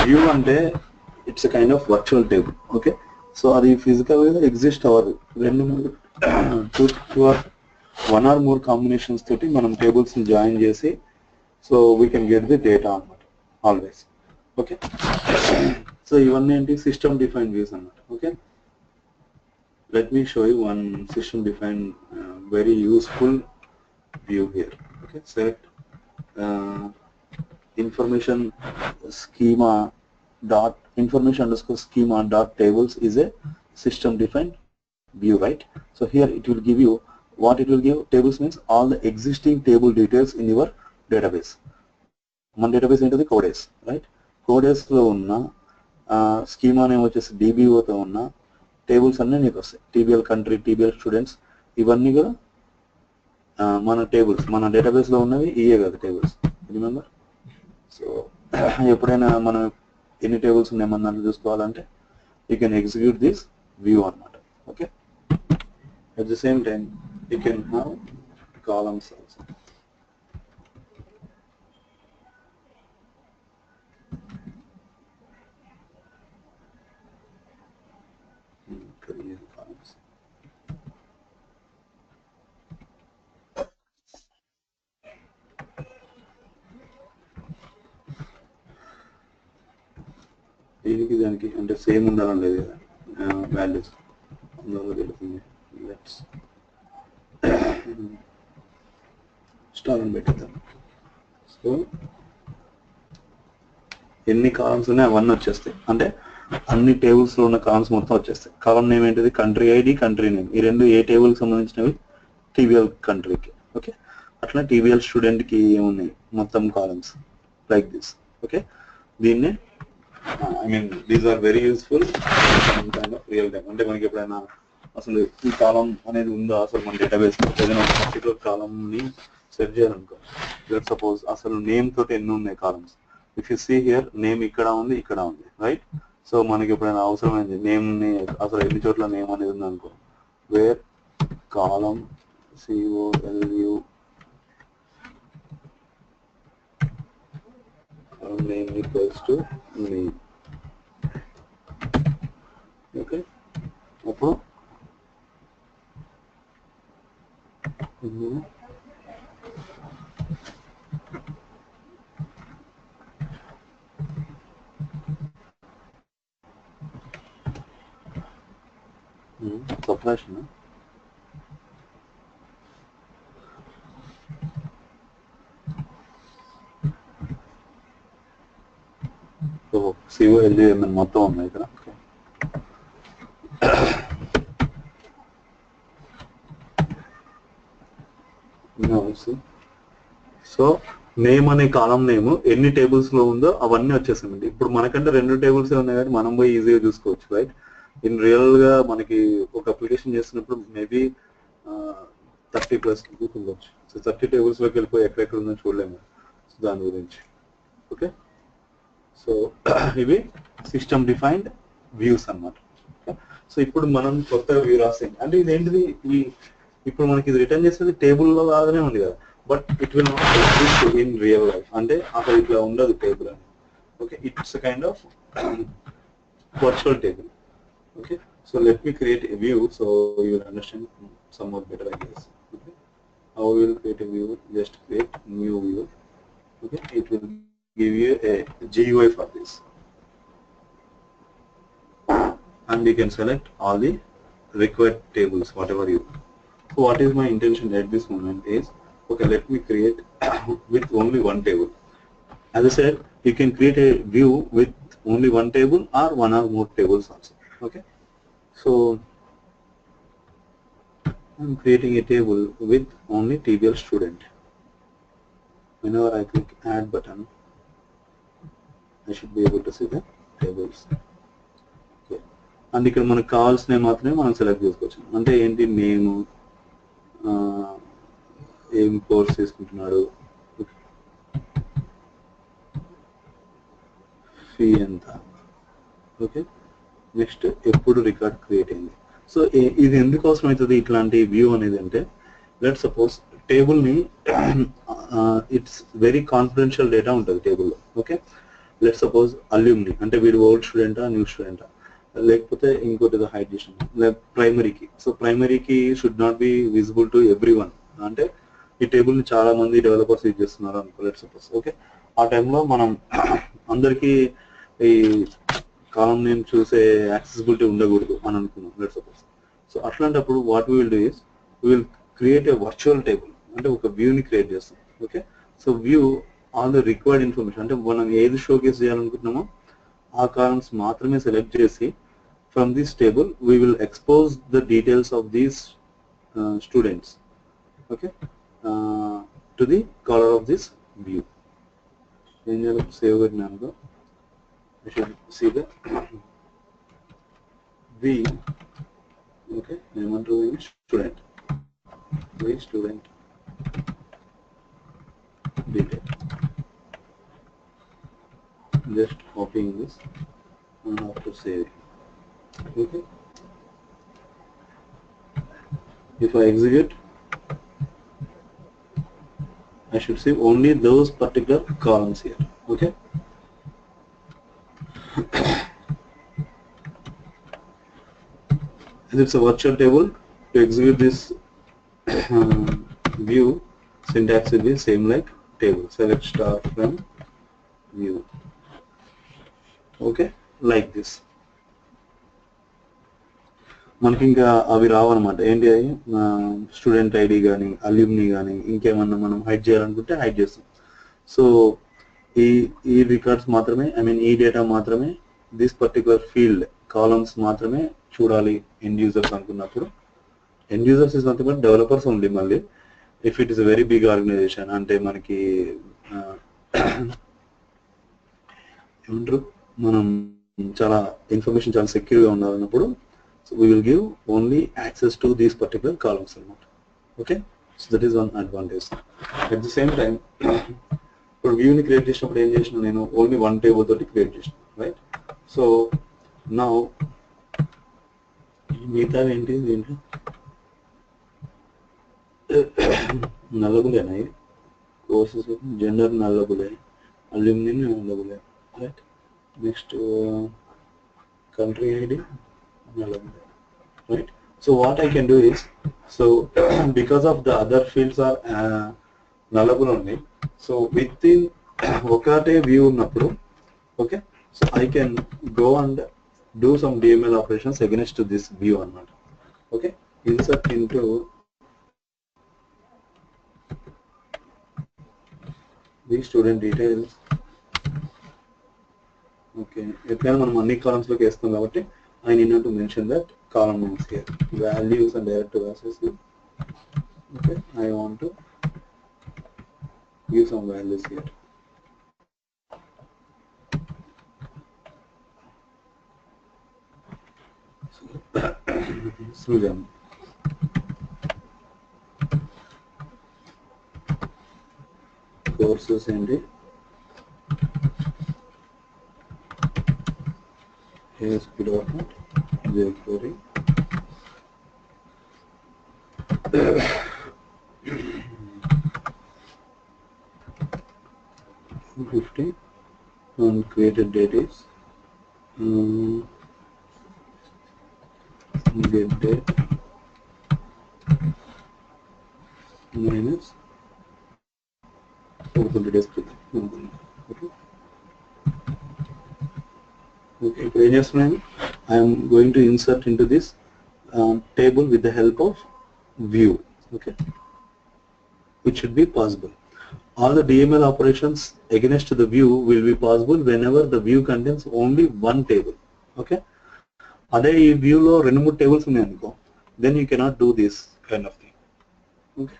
వ్యూ అంటే it's a kind of virtual table. Okay, so అది physical గా exist అవ్వదు. One or more combinations తోటి మనం tables ని join చేసి so we can get the data అన్నమాట ఆల్వేస్. ఓకే, సో ఇవన్నీ ఏంటి సిస్టమ్ డిఫైన్డ్ వ్యూస్ అన్నమాట. Okay, let me show you one system defined very useful view here. Okay, select information underscore schema dot tables is a system defined view, right? So here it will give you what it will give. Tables means all the existing table details in your database. మన database ఏంటిది కోడేస్, right? కోడేస్ లో ఉన్న schema name వచ్చేసి DBO తో ఉన్న tables అన్నీ నీకు వస్తాయి. TBL కంట్రీ, TBL స్టూడెంట్స్, ఇవన్నీ కూడా మన టేబుల్స్, మన డేటాబేస్ లో ఉన్నవి ఇవే కదా టేబుల్స్, రిమెంబర్. సో ఎప్పుడైనా మనం ఎన్ని టేబుల్స్ ఉన్నాయి మన దాంట్లో చూసుకోవాలంటే you can execute this view అన్నమాట. Okay, at the same time you can have columns also. దీనికి దానికి అంటే సేమ్ ఉండాలని లేదు కదా, వాల్యూస్ అందులో తెలుస్తుంది. లెట్స్ స్టార్ అని పెట్టేద్దాం. సో ఎన్ని కాలమ్స్ ఉన్నాయి అవన్నీ వచ్చేస్తాయి, అంటే అన్ని టేబుల్స్ లో ఉన్న కాలమ్స్ మొత్తం వచ్చేస్తాయి. కాలమ్ నేమ్ ఏంటిది? Country ID, country name. ఈ రెండు ఏ టేబుల్ కి సంబంధించినవి? TBL కంట్రీకి. ఓకే, అట్లా TBL స్టూడెంట్ కి ఏమున్నాయి మొత్తం కాలమ్స్ లైక్ దిస్. ఓకే, దీన్ని I mean these are very useful in kind of real time. అంటే మనకి ఎప్పుడైనా అసలు ఈ కాలం అనేది ఉందా అసలు మన డేటాబేస్ లో ఏదైనా ఒక పర్టికులర్ కాలమ్ ని సెట్ చేయాలనుకో, లెట్ సపోజ్ అసలు నేమ్ తోటి ఎన్ని ఉన్నాయి columns. If you see here name ఇక్కడ ఉంది ఇక్కడ ఉంది రైట్. సో మనకి ఎప్పుడైనా అవసరమైంది నేమ్ ని అసలు ఎన్ని చోట్ల నేమ్ అనేది ఉంది అనుకో, where column COLU name equals to name. Okay అప్పుడు సపరేషన్ సో COLU మొత్తం ఉన్నాయి ఇక్కడ. సో నేమ్ అనే కాలం నేమ్ ఎన్ని టేబుల్స్ లో ఉందో అవన్నీ వచ్చేసాయండి. ఇప్పుడు మనకంటే 2 టేబుల్స్ ఉన్నాయి కానీ మనం పోయి ఈజీగా చూసుకోవచ్చు రైట్. ఇన్ రియల్ గా మనకి ఒక అప్లికేషన్ చేస్తున్నప్పుడు మేబీ 30+ ఉండొచ్చు. సో 30 టేబుల్స్ లోకి వెళ్ళిపోయి ఎక్కడెక్కడ ఉందో చూడలేము. సో దాని గురించి ఓకే. సో ఇవి సిస్టమ్ డిఫైన్డ్ వ్యూస్ అన్నమాట. సో ఇప్పుడు మనం కొత్త వ్యూ రాసాం అంటే ఇదేంటిది, ఇప్పుడు మనకి ఇది రిటర్న్ చేసేది టేబుల్ లో లాగానే ఉంది కదా, but it will not exist in real life. అంటే అసలు ఇట్లా ఉండదు టేబుల్ అని. Okay, it's kind of virtual table. Okay, so let me create a view so you will understand some more better I guess. Okay, how we will create a view? Just create new view. Okay, it will give you a GUI for this, and you can select all the required tables whatever you. So what is my intention at this moment is, okay, let me create with only one table. As I said, you can create a view with only one table or one or more tables also. Okay, so I'm creating a table with only TBL student. Whenever I click add button, I should be able to see the tables. Okay, and ఇక్కడ మనకు కావాల్సినవి మాత్రమే మనం select చేసుకోవచ్చు. అంటే ఏంటి, name, ఏం course తీసుకుంటున్నాడు, ఫీ ఎంత, ఓకే, నెక్స్ట్ ఎప్పుడు రికార్డ్ క్రియేట్ అయింది. సో ఇది ఎందుకు అవసరం అవుతుంది ఇట్లాంటి వ్యూ అనేది అంటే, లెట్ సపోజ్ టేబుల్ని ఇట్స్ వెరీ కాన్ఫిడెన్షియల్ డేటా ఉంటుంది టేబుల్లో. ఓకే, లెట్ సపోజ్ అల్యూమ్ని అంటే వీడు ఓల్డ్ స్టూడెంటా న్యూ స్టూడెంటా, లేకపోతే ఇంకోటి ఏదో హైడ్ చేసిన ప్రైమరీకి. సో ప్రైమరీకి should not be visible to everyone. అంటే ఈ టేబుల్ని చాలా మంది డెవలపర్స్ యూజ్ చేస్తున్నారు అనుకో, లెట్ సపోజ్. ఓకే, ఆ టైంలో మనం అందరికీ ఈ కాలం నేమ్ చూసే యాక్సెసిబిలిటీ ఉండకూడదు అని అనుకున్నాం, లెట్ సపోజ్. సో అట్లాంటప్పుడు what we will do is we will create a virtual table, అంటే ఒక వ్యూని క్రియేట్ చేస్తాం. Okay, so view all the required information, అంటే మనం ఏది షోకేస్ చేయాలనుకుంటున్నామో ఆ కాలమ్స్ మాత్రమే సెలెక్ట్ చేసి from this table we will expose the details of these students, okay, to the color of this view. Then you will save it now. You should see the v, okay, I want to be student, v student detail. Just copying this and have to save it. Okay, if I execute, I should see only those particular columns here. Okay, and it's a virtual table. To execute this view, syntax will be same like table. Select star from view. Okay, like this. మనకి ఇంకా అవి రావన్నమాట. ఏంటి అవి, student ID కానీ alumni కానీ ఇంకేమన్నా మనం hide చేయాలనుకుంటే హైడ్ చేస్తాం. సో ఈ రికార్డ్స్ మాత్రమే, ఐ మీన్ ఈ డేటా మాత్రమే, దిస్ పర్టికులర్ ఫీల్డ్ కాలమ్స్ మాత్రమే చూడాలి ఎండ్ యూజర్స్ అనుకున్నప్పుడు. End users is nothing but developers only. మళ్ళీ if it is a very big organisation, అంటే మనకి ఏమంటారు మనం చాలా ఇన్ఫర్మేషన్ చాలా సెక్యూర్గా ఉండాలన్నప్పుడు so we will give only access to these particular columns అనమాట. Okay, so that is one advantage. At the same time ఇప్పుడు వ్యూని క్రియేట్ చేసినప్పుడు ఏం చేసిన నేను ఓన్లీ వన్ టేబుల్ తోటి క్రియేట్ చేసిన, రైట్. సో నా మిగతా ఏంటి దీంట్లో నల్లబులేనా, courses gender nullable, aluminium nullable, right. Next country ID nullable, right. So what I can do is, so because of the other fields are nullable only, so within ఒకటే view ఉన్నప్పుడు, okay, so I can go and do some DML operations against to this view అన్నమాట. Okay, insert into the student details. Okay, ఎట్లయినా మనం అన్ని columns లోకి వేస్తాం కాబట్టి I need not to mention that column names here, values and directive access. Okay, I want to give some values here. Sujan, courses and ASP.NET jQuery 50 and created date is get date minus 20 days. Okay. Okay, I am going to insert into this table with the help of view. Okay, it should be possible. All the DML operations against the view will be possible whenever the view contains only one table. Okay, అదే ఈ view లో 2-3 tables ఉన్నాయి అనుకో, then you cannot do this kind of thing. Okay.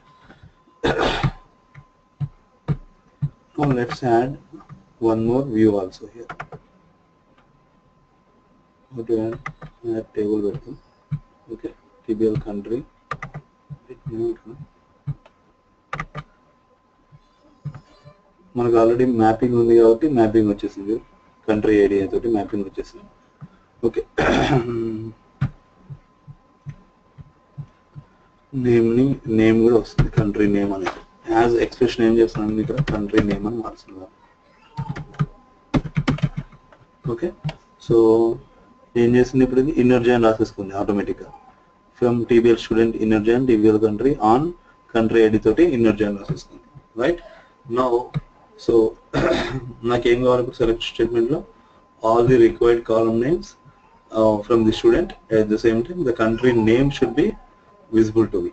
Now let's add one more view also here. Okay, add table welcome. Okay, TBL country. మనకు already mapping ఉంది కాబట్టి mapping వచ్చేసింది, country area తోటి mapping వచ్చేసింది. Okay, name కూడా వస్తుంది, country name అనేది. As expression ఏం చేస్తున్నాను ఇక్కడ, కంట్రీ నేమ్ అని మార్చుతున్నాను. ఓకే, సో ఏం చేసింది ఇప్పుడు, ఇది ఇన్నర్ జాయిన్ రాసేసుకుంది ఆటోమేటిక్గా. From TBL student inner join TBL country on country ID తోటి ఇన్నర్ జాయిన్ రాసేసుకుంది, రైట్. నౌ సో నాకేం కావాలి ఇప్పుడు సెలెక్ట్ స్టేట్మెంట్లో, all the required column names from the student. At the same time, the country name should be visible to me.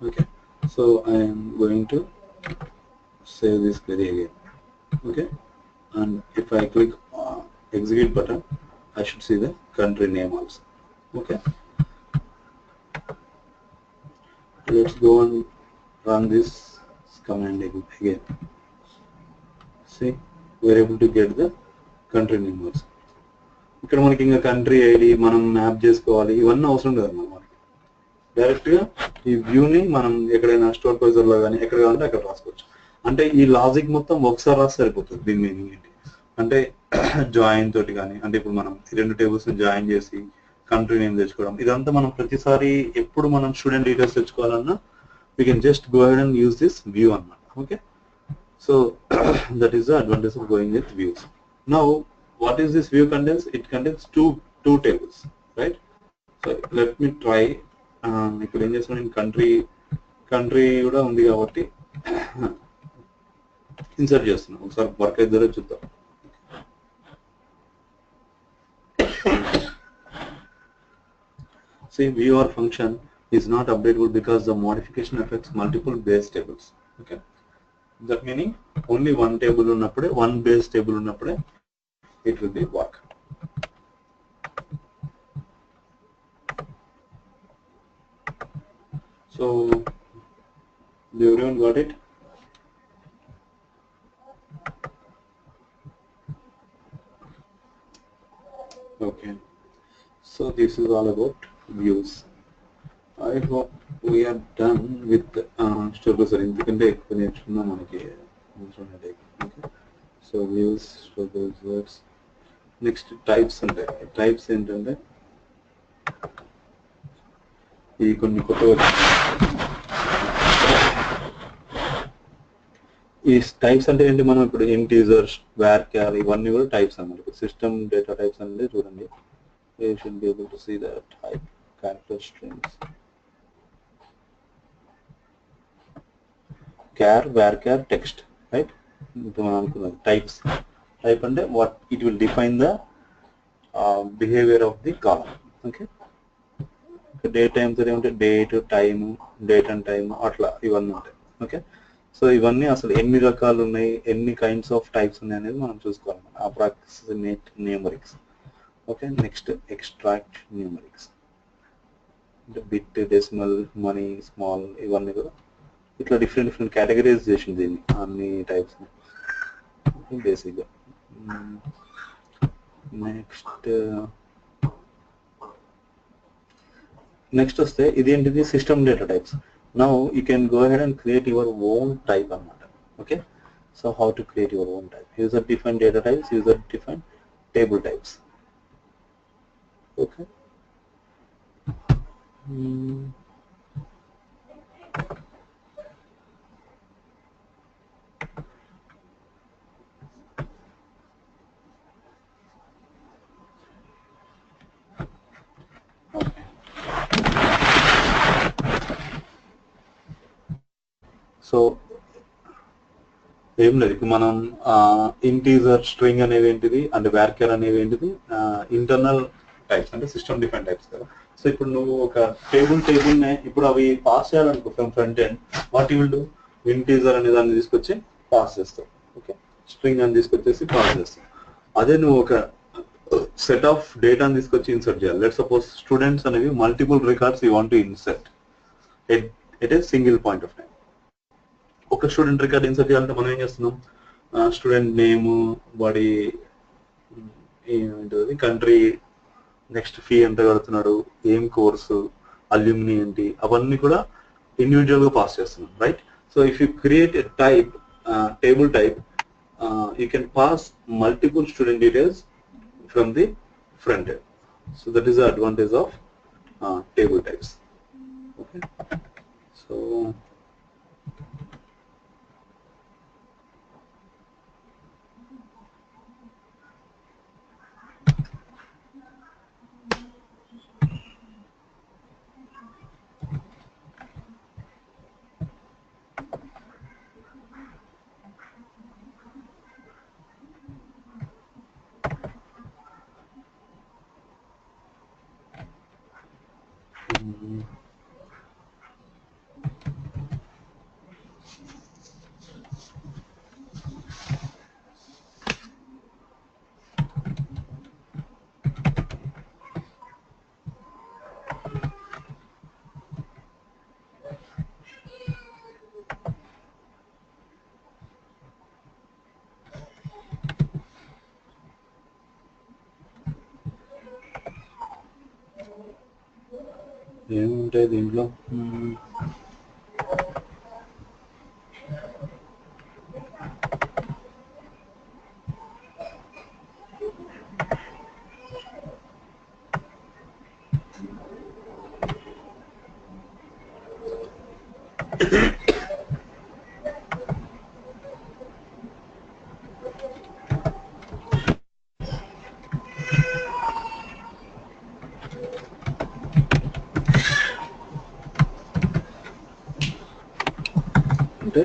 Okay, so I am going to save this query again. Okay, and if I click execute button, I should see the country name also. Okay, let's go and run this command again. See, we are able to get the country name also. ఇక్కడ మనకి ఇంకా country ID మనం map చేసుకోవాలి, ఇవన్నీ అవసరం లేదన్నమాట. మనకి డైరెక్ట్గా ఈ వ్యూని మనం ఎక్కడైనా స్టోర్ ప్రొసీజర్లో కానీ ఎక్కడ కావాలంటే అక్కడ రాసుకోవచ్చు. అంటే ఈ లాజిక్ మొత్తం ఒకసారి రాసి సరిపోతుంది. దీని మీనింగ్ ఏంటి అంటే జాయిన్ తోటి కానీ, అంటే ఇప్పుడు మనం 2 టేబుల్స్ జాయిన్ చేసి కంట్రీ నేమ్ తెచ్చుకోవడం, ఇదంతా మనం ప్రతిసారి ఎప్పుడు మనం స్టూడెంట్ డీటెయిల్స్ తెచ్చుకోవాలన్నా we can just go ahead and use this view అన్నమాట. Okay, so that is the advantage of going with views. Now what is this view contains? It contains two tables, right? So let me try. ఇక్కడ ఏం చేస్తున్నాను, country కూడా ఉంది కాబట్టి insert చేస్తున్నాను. ఒకసారి work అయితే చూద్దాం. See, viewer function is not updatable because the modification affects multiple base tables. Okay, that meaning only one table ఉన్నప్పుడే, one base table ఉన్నప్పుడే it will be work. So do everyone got it? So this is all about views. I hope we are done with struggles ఎందుకంటే ఎక్కువ నేర్చుకున్నా మనకి అవసరం లేదు. Okay. So views, struggles, words. Next types ఉంటాయి. Types ఏంటంటే ఈ కొన్ని కొత్తగా ఈ టైప్స్ అంటే ఏంటి, మనం ఇప్పుడు ఇంటీజర్స్, varchar ఇవన్నీ కూడా టైప్స్ అన్నమాట. సిస్టమ్ డేటా టైప్స్ అనేది చూడండి. You should be able to see the type character strings. Char, varchar, text, right? Types. Type and what it will define the behavior of the column. Okay. Date times date, time, date and time, atla ivanni untayi. Okay. So ఇవన్నీ అసలు ఎన్ని రకాలు ఉన్నాయి, ఎన్ని kinds of types ఉన్నాయి అనేది మనం చూసుకోవాలి. Approximate numerics. Okay. Next extract numerics అంటే బిట్, డెసిమల్, మనీ, స్మాల్ ఇవన్నీ కూడా ఇట్లా డిఫరెంట్ కేటగిరీస్ చేసింది దీన్ని అన్ని టైప్స్ బేసిక్గా. నెక్స్ట్ వస్తే ఇదేంటిది system data types. Now you can go ahead and create your own type అన్నమాట. Okay. So how to create your own type? User define data types, user define table types. Okay. So ఏం లేదు, ఇప్పుడు మనం integer, string అనేవి ఏంటిది and varchar అనేవి ఏంటిది internal types అంటే సిస్టమ్ డిఫైన్ టైప్స్ కదా. సో ఇప్పుడు నువ్వు ఒక టేబుల్నే ఇప్పుడు అవి పాస్ చేయాలనుకో front end, what you will do? Integer అనే దాన్ని తీసుకొచ్చి పాస్ చేస్తావు. ఓకే. స్ట్రింగ్ అని తీసుకొచ్చేసి పాస్ చేస్తావు. అదే నువ్వు ఒక సెట్ ఆఫ్ డేటాని తీసుకొచ్చి ఇన్సర్ట్ చేయాలి. లెట్ సపోజ్ స్టూడెంట్స్ అనేవి multiple records you want to insert at a single point of time. ఒక స్టూడెంట్ రికార్డ్ ఇన్సర్ట్ చేయాలంటే మనం ఏం చేస్తున్నాం? స్టూడెంట్ నేము, వాడి ఏంటది కంట్రీ, నెక్స్ట్ ఫీ ఎంత కడుతున్నాడు, ఏం కోర్సు, అల్యూమిని ఏంటి, అవన్నీ కూడా ఇండివిజువల్గా పాస్ చేస్తున్నాం, right? So if you create a type, table type, you can pass multiple student details from the front end. So that is the advantage of table types. Okay. So ఏముంటాయి దీంట్లో? అంటే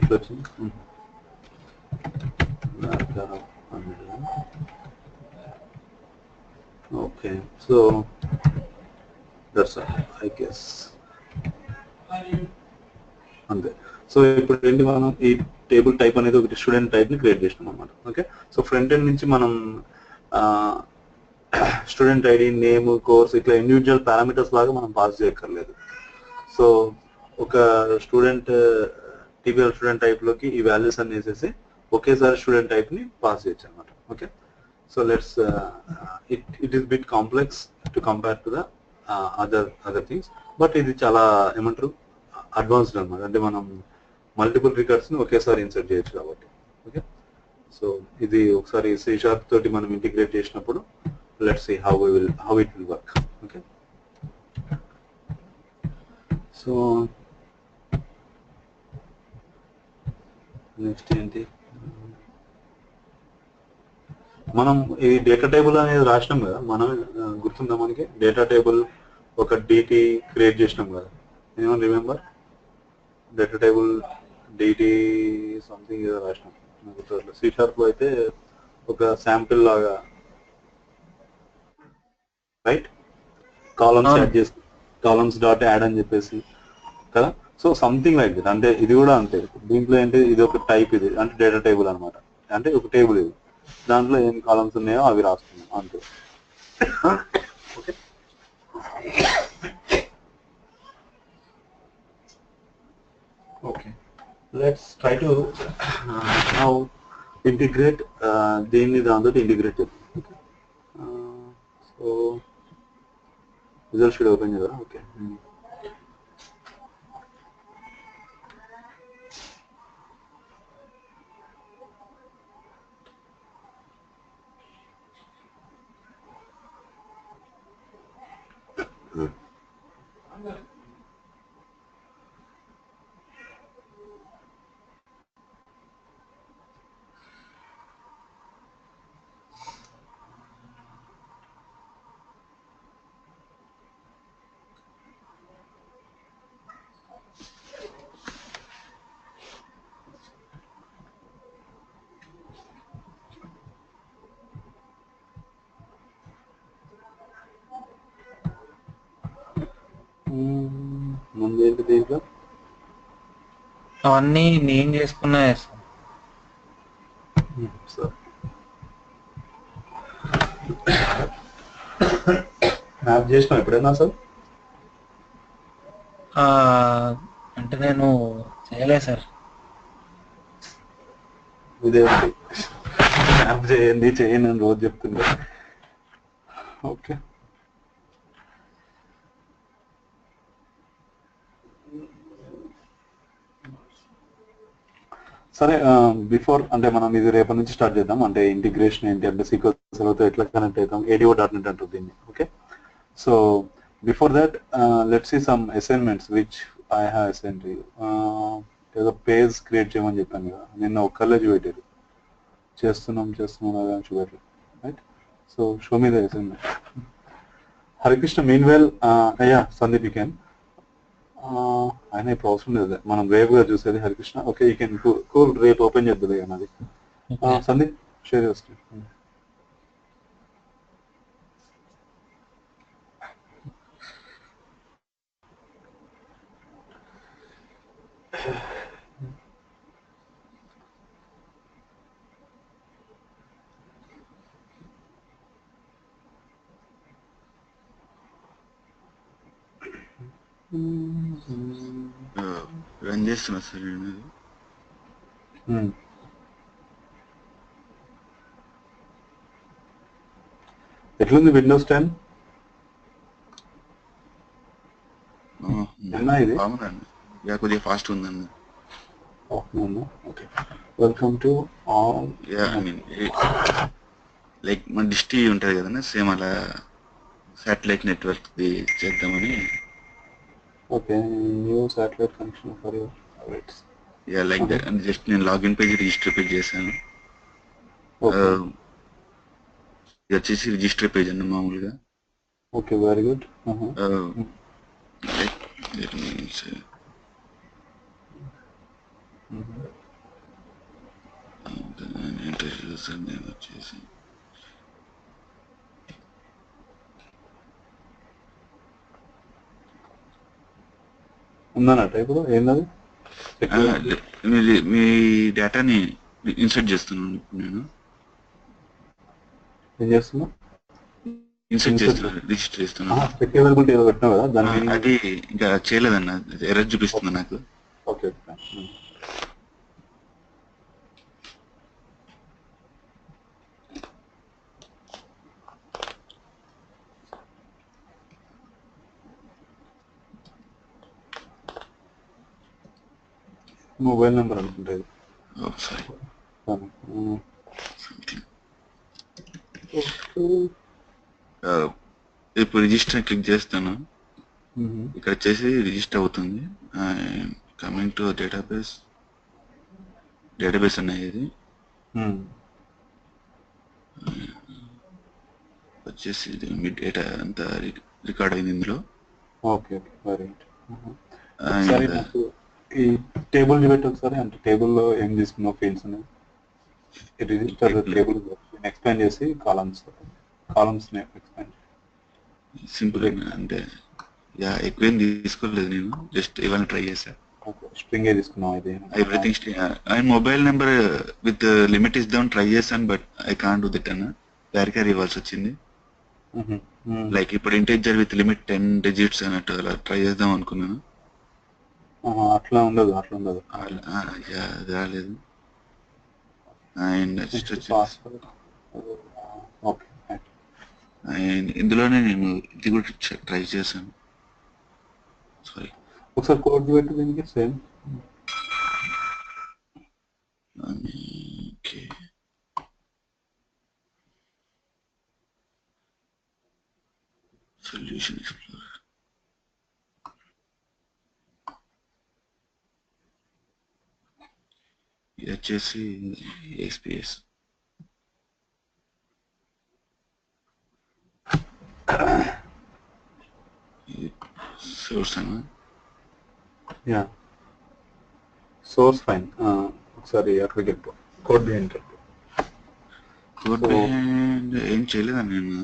ఇట్లా వచ్చింది. Okay, so that's I guess అంతే. So ఇప్పుడు ఏంటి, మనం ఈ టేబుల్ టైప్ అనేది ఒకటి స్టూడెంట్ టైప్ ని క్రియేట్ చేసినాం అనమాట. ఓకే, సో ఫ్రంట్ ఎండ్ నుంచి మనం స్టూడెంట్ ఐడి, నేమ్, కోర్స్ ఇట్లా ఇండివిజువల్ పారామీటర్స్ లాగా మనం పాస్ చేయక్కర్లేదు. సో ఒక స్టూడెంట్ టీపీఎల్ స్టూడెంట్ టైప్ లోకి ఈ వాల్యూస్ అన్ని వేసేసి ఒకేసారి స్టూడెంట్ టైప్ ని పాస్ చేయొచ్చు అనమాట. Okay, so let's it is bit complex to compare to the other things, but ఇది చాలా ఏమంటారు అడ్వాన్స్డ్ అనమాట. అంటే మనం మల్టిపుల్ రికార్డ్స్ ని ఒకేసారి ఇన్సర్ట్ చేయొచ్చు కాబట్టి. ఓకే, సో ఇది ఒకసారి C# తోటి మనం ఇంటిగ్రేట్ చేసినప్పుడు let's see how it will work. Okay, so next ఏంటి, మనం ఈ డేటా టేబుల్ అనేది రాసినాం కదా, మనం గుర్తుందా మనకి డేటా టేబుల్ ఒక డిటి క్రియేట్ చేసినాం కదా, ఏమో remember data table DT something ఏదో రాసినాం నాకు. C# లో అయితే ఒక శాంపిల్ లాగా, రైట్, కాలమ్స్ యాడ్ చేసి కాలమ్స్ డాట్ యాడ్ అని చెప్పేసి కదా. So something like that. అంటే ఇది కూడా అంతే, దీంట్లో ఏంటి, ఇది ఒక టైప్, ఇది అంటే డేటా టేబుల్ అనమాట. అంటే ఒక టేబుల్ ఇది, దాంట్లో ఏం కాలమ్స్ ఉన్నాయో అవి రాస్తున్నాం అంతే. Okay, okay, let's try to now integrate దీన్ని దాంతో ఇంటిగ్రేట్ చేద్దాం. సో రిజల్ట్ షీట్ ఓపెన్ చేద్దాం. ఓకే, ముందు ఏంటి దీంట్లో అవన్నీ నేను చేసుకున్నా సార్. సార్ మ్యాప్ చేసినాం ఎప్పుడైనా సార్? అంటే నేను చేయలేదు సార్. ఇదేంటి మ్యాప్ చేయండి చేయండి అని రోజు చెప్తుండే. ఓకే, సరే. బిఫోర్ అంటే మనం ఇది రేపటి నుంచి స్టార్ట్ చేద్దాం. అంటే ఇంటిగ్రేషన్ ఏంటి, అంటే సీక్వెల్ సర్వర్తో ఎట్లా కనెక్ట్ అవుతాం, ADO.NET అంటారు దీన్ని. Okay, so before that let's see some assignments which I have assigned you. ఏదో పేజ్ క్రియేట్ చేయమని చెప్పాను కదా, నిన్న ఒక్కళ్ళే చూపెట్టారు. చేస్తున్నాం అదే చూపెట్టారు, right. So show me the assignment. Harikrishna mean well, అయ్యా సందీప్ యూ కెన్. ఆయన ఇప్పుడు అవసరం లేదు, మనం రేపుగా చూసేది Harikrishna. Okay, you can cool, రేపు ఓపెన్ చేద్దాం అన్నది. సందీప్ షేర్ చేస్తాను. రన్ చేస్తున్నా సార్ నేను. ఎట్లుంది విండోస్ 10? ఇది బాగుందండి, కొద్దిగా ఫాస్ట్ ఉందండి. Okay, welcome to all. I mean like మన డిష్ టీవీ ఉంటుంది కదండి, సేమ్ అలా శాటిలైట్ నెట్వర్క్ చేద్దామని. Okay, new satellite connection for your rights. Like that. And just నేను లాగిన్ పేజ్ రిజిస్టర్ పేజ్ చేశాను. ఇది వచ్చేసి రిజిస్టర్ పేజ్ అండి మామూలుగా. Okay, very good. User name వచ్చేసి ఉందన్నట్టు ఇప్పుడు ఏంటది మీ డేటాని ఇన్సర్ట్ చేస్తున్నాను ఇప్పుడు నేను ఏం చేస్తున్నా ఇన్సర్ట్ చేస్తున్నాను రిజిస్టర్ చేస్తున్నాను సెక్యూరిటీ ఏదో పెట్టినావు కదా దాని మీనింగ్ అది ఇంకా చేయలేదన్న ఎర్రర్ చూపిస్తుంది నాకు ఓకే మొబైల్ నెంబర్ అనుకుంటుంది సారీ ఇప్పుడు రిజిస్టర్ క్లిక్ చేస్తాను ఇక్కడ వచ్చేసి రిజిస్టర్ అవుతుంది కమింగ్ టు డేటాబేస్ అనేది ఇది వచ్చేసి మీ డేటా అంతా రికార్డ్ అయింది ఇందులో ఓకే వెరీ ఒకసారి నాకు ఈ టేబుల్ చూపెట్టి ఒకసారి అంటే టేబుల్లో ఏం తీసుకున్నావు ఫీల్డ్స్ ఉన్నాయి రిజిస్టర్ టేబుల్ ఎక్స్పాండ్ చేసి కాలమ్స్ ఎక్స్పాండ్ సింపుల్ అంటే ఎక్కువేం తీసుకోలేదు నేను జస్ట్ ఇవన్నీ ట్రై చేశాను స్ట్రింగ్ తీసుకున్నావు ఇది everything and mobile number with limit ఇద్దాం ట్రై చేశాను బట్ ఐ కాంట్ డూ దిట్ అన్న క్యారీ ఇవ్వాల్సి వచ్చింది లైక్ ఇప్పుడు ఇంటీజర్ విత్ లిమిట్ 10 డిజిట్స్ అన్నట్టు అలా ట్రై చేద్దాం అనుకున్నాను అట్లా ఉండదు అది రాలేదు అండ్ అండ్ ఇందులోనే నేను ఇది కూడా ట్రై చేశాను సారీ ఒకసారి కోడ్ పెట్టి దీనికి సేమ్ ఓకే సొల్యూషన్ ఎక్స్ప్లోరర్ ఇది వచ్చేసి ఎక్స్పీఎస్ సోర్స్ అన్న సోర్స్ ఫైన్ ఒకసారి అక్కడికి వెళ్ళిపో కోడ్ బిహైండ్ ఏం చేయలేదా నేను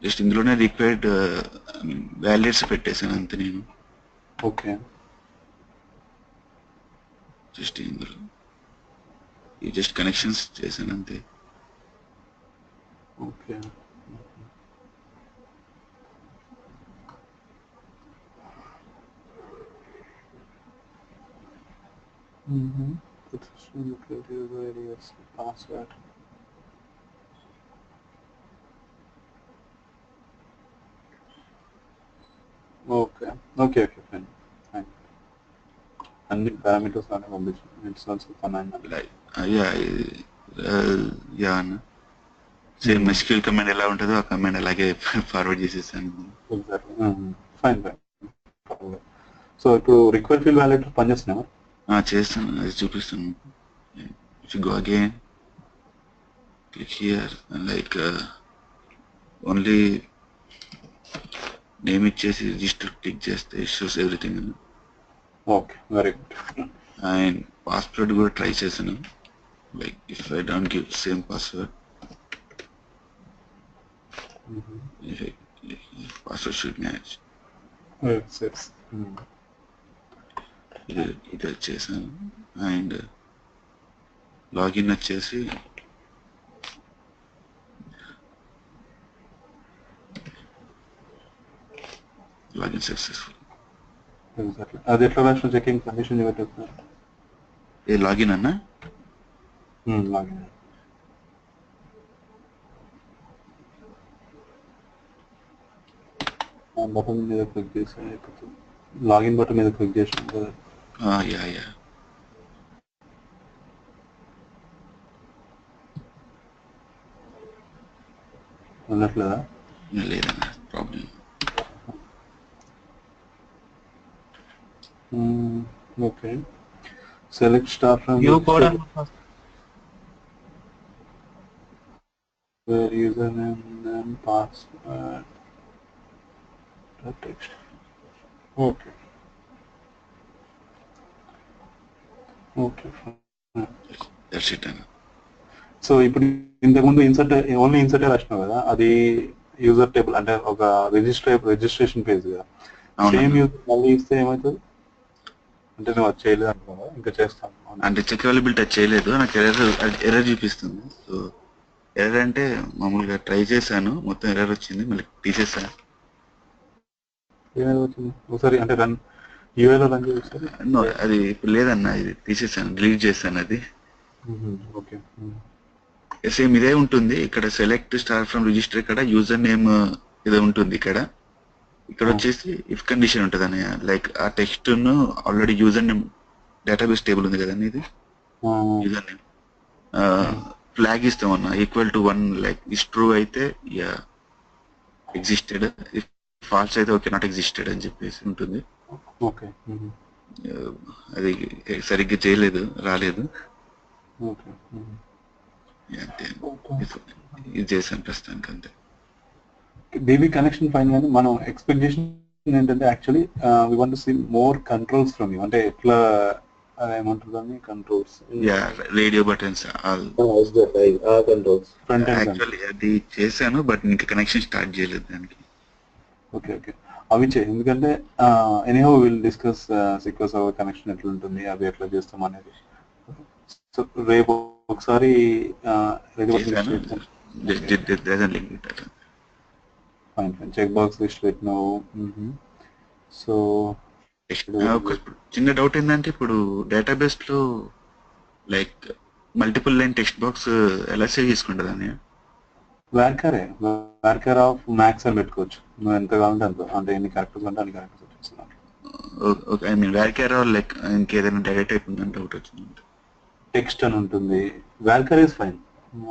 జస్ట్ ఇందులోనే రిక్వైర్డ్ వాల్యూస్ పెట్టేశాను అంతే నేను ఓకే జస్ట్ ఇందులో ఈ జస్ట్ కనెక్షన్స్ చేశాను అంతే ఓకే password ఓకే ఫైన్ అన్ని పారామీటర్స్ అనే పంపించాను ఇట్స్ ఆల్సో కమాండ్ అన్న సేమ్ ఎస్క్యూఎల్ కమాండ్ ఎలా ఉంటుందో ఆ కమాండ్ అలాగే ఫార్వర్డ్ చేసేసాను ఫైన్ సో ఇప్పుడు రిక్వైర్డ్ ఫీల్డ్ వాలిడేటర్ పనిచేస్తున్నావా చేస్తాను అది చూపిస్తాను if you go again click here like only name ఇచ్చేసి రిజిస్టర్ క్లిక్ చేస్తే shows everything okay very good and password కూడా ట్రై చేశాను like if I don't give same password password should match ఇది వచ్చేసాను and login వచ్చేసి login successful అది ఎట్లా రాసిన చెకింగ్ కండిషన్ పెట్టేస్తున్నారు ఏ లాగిన్ అన్నా లాగిన్ బటన్ మీద క్లిక్ చేసి అయిపోతుంది లాగిన్ బటన్ మీద క్లిక్ చేసినాం కదా యా ఉన్నట్లేదా లేదన్నా problem okay select star from where username and password text okay that's it. So ఇప్పుడు ఇంతకుముందు ఓన్లీ ఇన్సర్ట్ రాసినావు కదా, అది యూజర్ టేబుల్ అంటే ఒక రిజిస్ట్రేషన్ పేజ్ కదా. సేమ్ యూజర్ మళ్ళీ ఇస్తే ఏమవుతుంది? అంటే నువ్వు అది చేయలేదు అనుకున్నావా, ఇంకా చేస్తాను అంటే చెక్ అవైలబుల్ టచ్ చేయలేదు, నాకు ఎర్రర్ చూపిస్తుంది. సో ఎర్రర్ అంటే మామూలుగా ట్రై చేశాను, మొత్తం ఎర్రర్ వచ్చింది, మళ్ళీ తీసేసాను. ఏమైనా వచ్చింది ఒకసారి అంటే రన్ యూఏలో రన్ చేస్తారు. అది ఇప్పుడు లేదన్నా, ఇది తీసేసాను, డిలీట్ చేశాను అది. ఓకే. సేమ్ ఇదే ఉంటుంది ఇక్కడ, సెలెక్ట్ స్టార్ ఫ్రమ్ రిజిస్టర్, ఇక్కడ యూజర్ నేమ్ ఇదే ఉంటుంది ఇక్కడ. ఇక్కడ వచ్చేసి ఇఫ్ కండిషన్ ఉంటుంది అని, లైక్ ఆ టెక్స్ట్ ను already user name database table ఉంది కదండి, ఇది యూజర్ నేమ్ ఫ్లాగ్ ఇస్తామన్నా equal to 1, like is true అయితే ఎగ్జిస్టెడ్, ఇఫ్ ఫాల్స్ అయితే ఓకే నాట్ ఎగ్జిస్టెడ్ అని చెప్పేసి ఉంటుంది. ఓకే. అది సరిగ్గా చేయలేదు, రాలేదు. ఓకే. అంతే, ఇది చేశాను ప్రస్తుతానికి అంతే. డీబీ కనెక్షన్ ఫైన్, కానీ మనం ఎక్స్పెక్ట్ చేసిన ఏంటంటే actually we want to see more controls from you, అంటే ఎట్లా ఏమంటారు దాన్ని, controls, radio buttons, controls front end. Actually అది చేశాను, బట్ ఇంకా కనెక్షన్ స్టార్ట్ చేయలేదు దానికి. ఓకే. ఓకే, అవి చేయి, ఎందుకంటే anyhow will discuss sequence server connection ఎట్లా ఉంటుంది, అవి ఎట్లా చేస్తాం అనేది. సో రేపు ఒకసారి ఫైన్ చెక్ బాక్స్ లిస్ట్ పెట్టినావు. సో చిన్న డౌట్ ఏంటంటే, ఇప్పుడు డేటాబేస్ లో like multiple line text box ఎలా సేవ్ చేసుకుంటుంది అని, వ్యార్కర్ ఆఫ్ మ్యాక్స్ అని పెట్టుకోవచ్చు, నువ్వు ఎంత కావాలంటే అంత, అంటే ఎన్ని క్యారెక్టర్స్ అంటే అన్ని క్యారెక్టర్స్ వచ్చేస్తున్నాను. Okay, I mean varchar like ఇంకేదైనా డేటా టైప్ ఉందని డౌట్ వచ్చింది. టెక్స్ట్ అని ఉంటుంది, వ్యార్కర్ ఇస్ ఫైన్,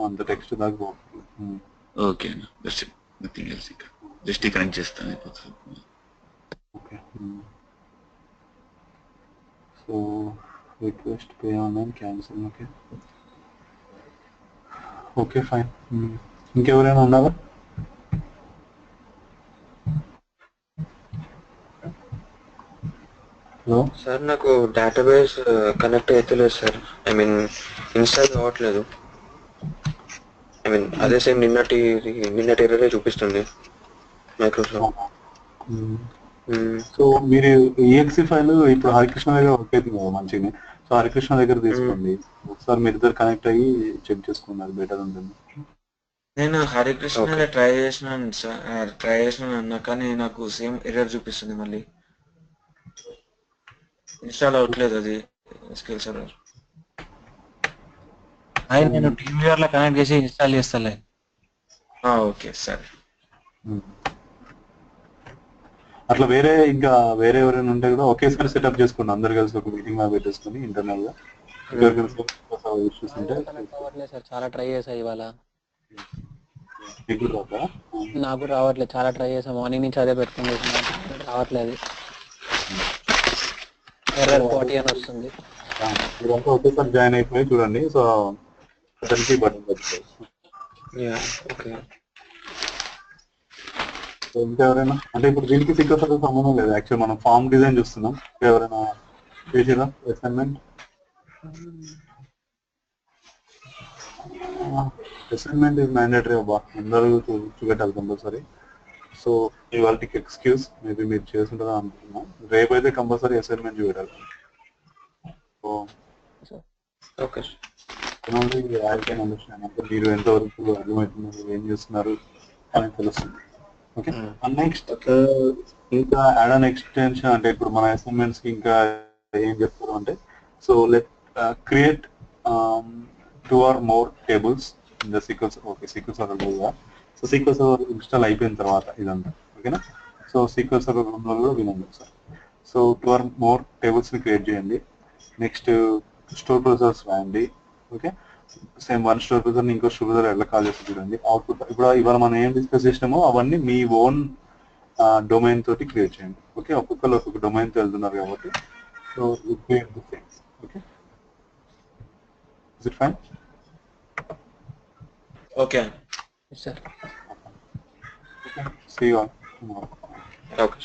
అంత టెక్స్ట్ దాకా. Okay, that's it, nothing else. ఇంకా జస్ట్ కనెక్ట్ చేస్తాను అయిపోతుంది. Okay. So request pay online cancel. Okay. Okay fine. ఇంకెవరైనా ఉన్నారా? హలో సార్, నాకు డేటాబేస్ కనెక్ట్ అవుతలేదు సార్. ఐ మీన్ ఇన్స్టాల్ కావట్లేదు. ఐ మీన్ అదే సేమ్ నిన్నటి ఎర్రరే చూపిస్తుంది మైక్రోసాఫ్ట్. సో మీరు ఈఎక్సి ఫైల్ ఇప్పుడు హరికృష్ణ దగ్గర వర్క్ అవుతుంది కదా మంచిగా, సో హరికృష్ణ దగ్గర తీసుకోండి ఒకసారి, మీరు ఇద్దరు కనెక్ట్ అయ్యి చెక్ చేసుకున్నారు బెటర్ ఉంటుంది. నేను హరికృష్ణ ట్రై చేసినాను సార్, అన్నా కానీ నాకు సేమ్ ఎర్రర్ చూపిస్తుంది, మళ్ళీ ఇన్స్టాల్ అవ్వట్లేదు అది స్కిల్ సర్వర్. నేను టీవీఆర్ లో కనెక్ట్ చేసి ఇన్స్టాల్ చేస్తాలే. Okay sir. అట్లా ఇంకా వేరే ఎవరైనా ఉంటే కూడా ఒకేసారి సెటప్ చేసుకోండి, అందరు కలిసి ఒక మీటింగ్ లాగా పెట్టేసుకుని ఇంటర్నల్ గా. ఇష్యూస్ ఉంటే సార్ చాలా ట్రై చేసా ఇవాళ, మీకు నాకు రావట్లేదు, చాలా ట్రై చేసా, మార్నింగ్ నుంచి అదే పెట్టుకుని రావట్లేదు, ఎర్రర్ 40 అని వస్తుంది. మీరంతా ఒకేసారి జాయిన్ అయిపోయి చూడండి, సో అతనికి బటన్ వస్తుంది. ఓకే. ఇంకెవరైనా అంటే ఇప్పుడు దీనికి సీక్వెన్స్ సర్వర్ సంబంధం లేదు, యాక్చువల్ మనం ఫామ్ డిజైన్ చూస్తున్నాం. ఎవరైనా చేసిరా అసైన్మెంట్? అసైన్మెంట్ ఇస్ మ్యాండేటరీ అబ్బా, అందరూ చూపెట్టాలి కంపల్సరీ. సో ఇవాళకి ఎక్స్క్యూజ్, మేబీ మీరు చేస్తుంటారా అనుకుంటున్నాం, రేపు అయితే కంపల్సరీ అసైన్మెంట్ చూపెట్టాలి. సో ఓకే, మీరు ఎంతవరకు అర్థమవుతున్నారు, ఏం చేస్తున్నారు అని తెలుస్తుంది. ఓకే. నెక్స్ట్ ఇంకా యాడ్ ఆన్ ఎక్స్టెన్షన్, అంటే ఇప్పుడు మన అసైన్మెంట్స్ కి ఇంకా ఏం చెప్తారు అంటే, so let create 2 or more tables in the SQL. Okay, SQL server లో, సో SQL సర్వర్ ఇన్స్టాల్ అయిపోయిన తర్వాత ఇదంతా ఓకేనా. సో SQL సర్వర్ రూమ్ లో కూడా వినండి sir. So 2 or more tables ని క్రియేట్ చేయండి. నెక్స్ట్ స్టోర్ ప్రొసెసర్స్ రాయండి. ఓకే, సేమ్ 1 స్టోర్ ప్రొసెసర్ ఇంకో స్టోర్ ప్రొసెసర్ ఎట్లా కాల్ చేసి చూడండి. అవుట్పుట్ ఇప్పుడు ఇవాళ మనం ఏం డిస్కస్ చేసినామో అవన్నీ మీ ఓన్ డొమైన్ తోటి క్రియేట్ చేయండి. ఓకే, ఒక్కొక్కరు ఒక్కొక్క డొమైన్ తో వెళ్తున్నారు కాబట్టి, so create the things. Okay, is it fine? Okay sir. Okay, see you all tomorrow. Okay.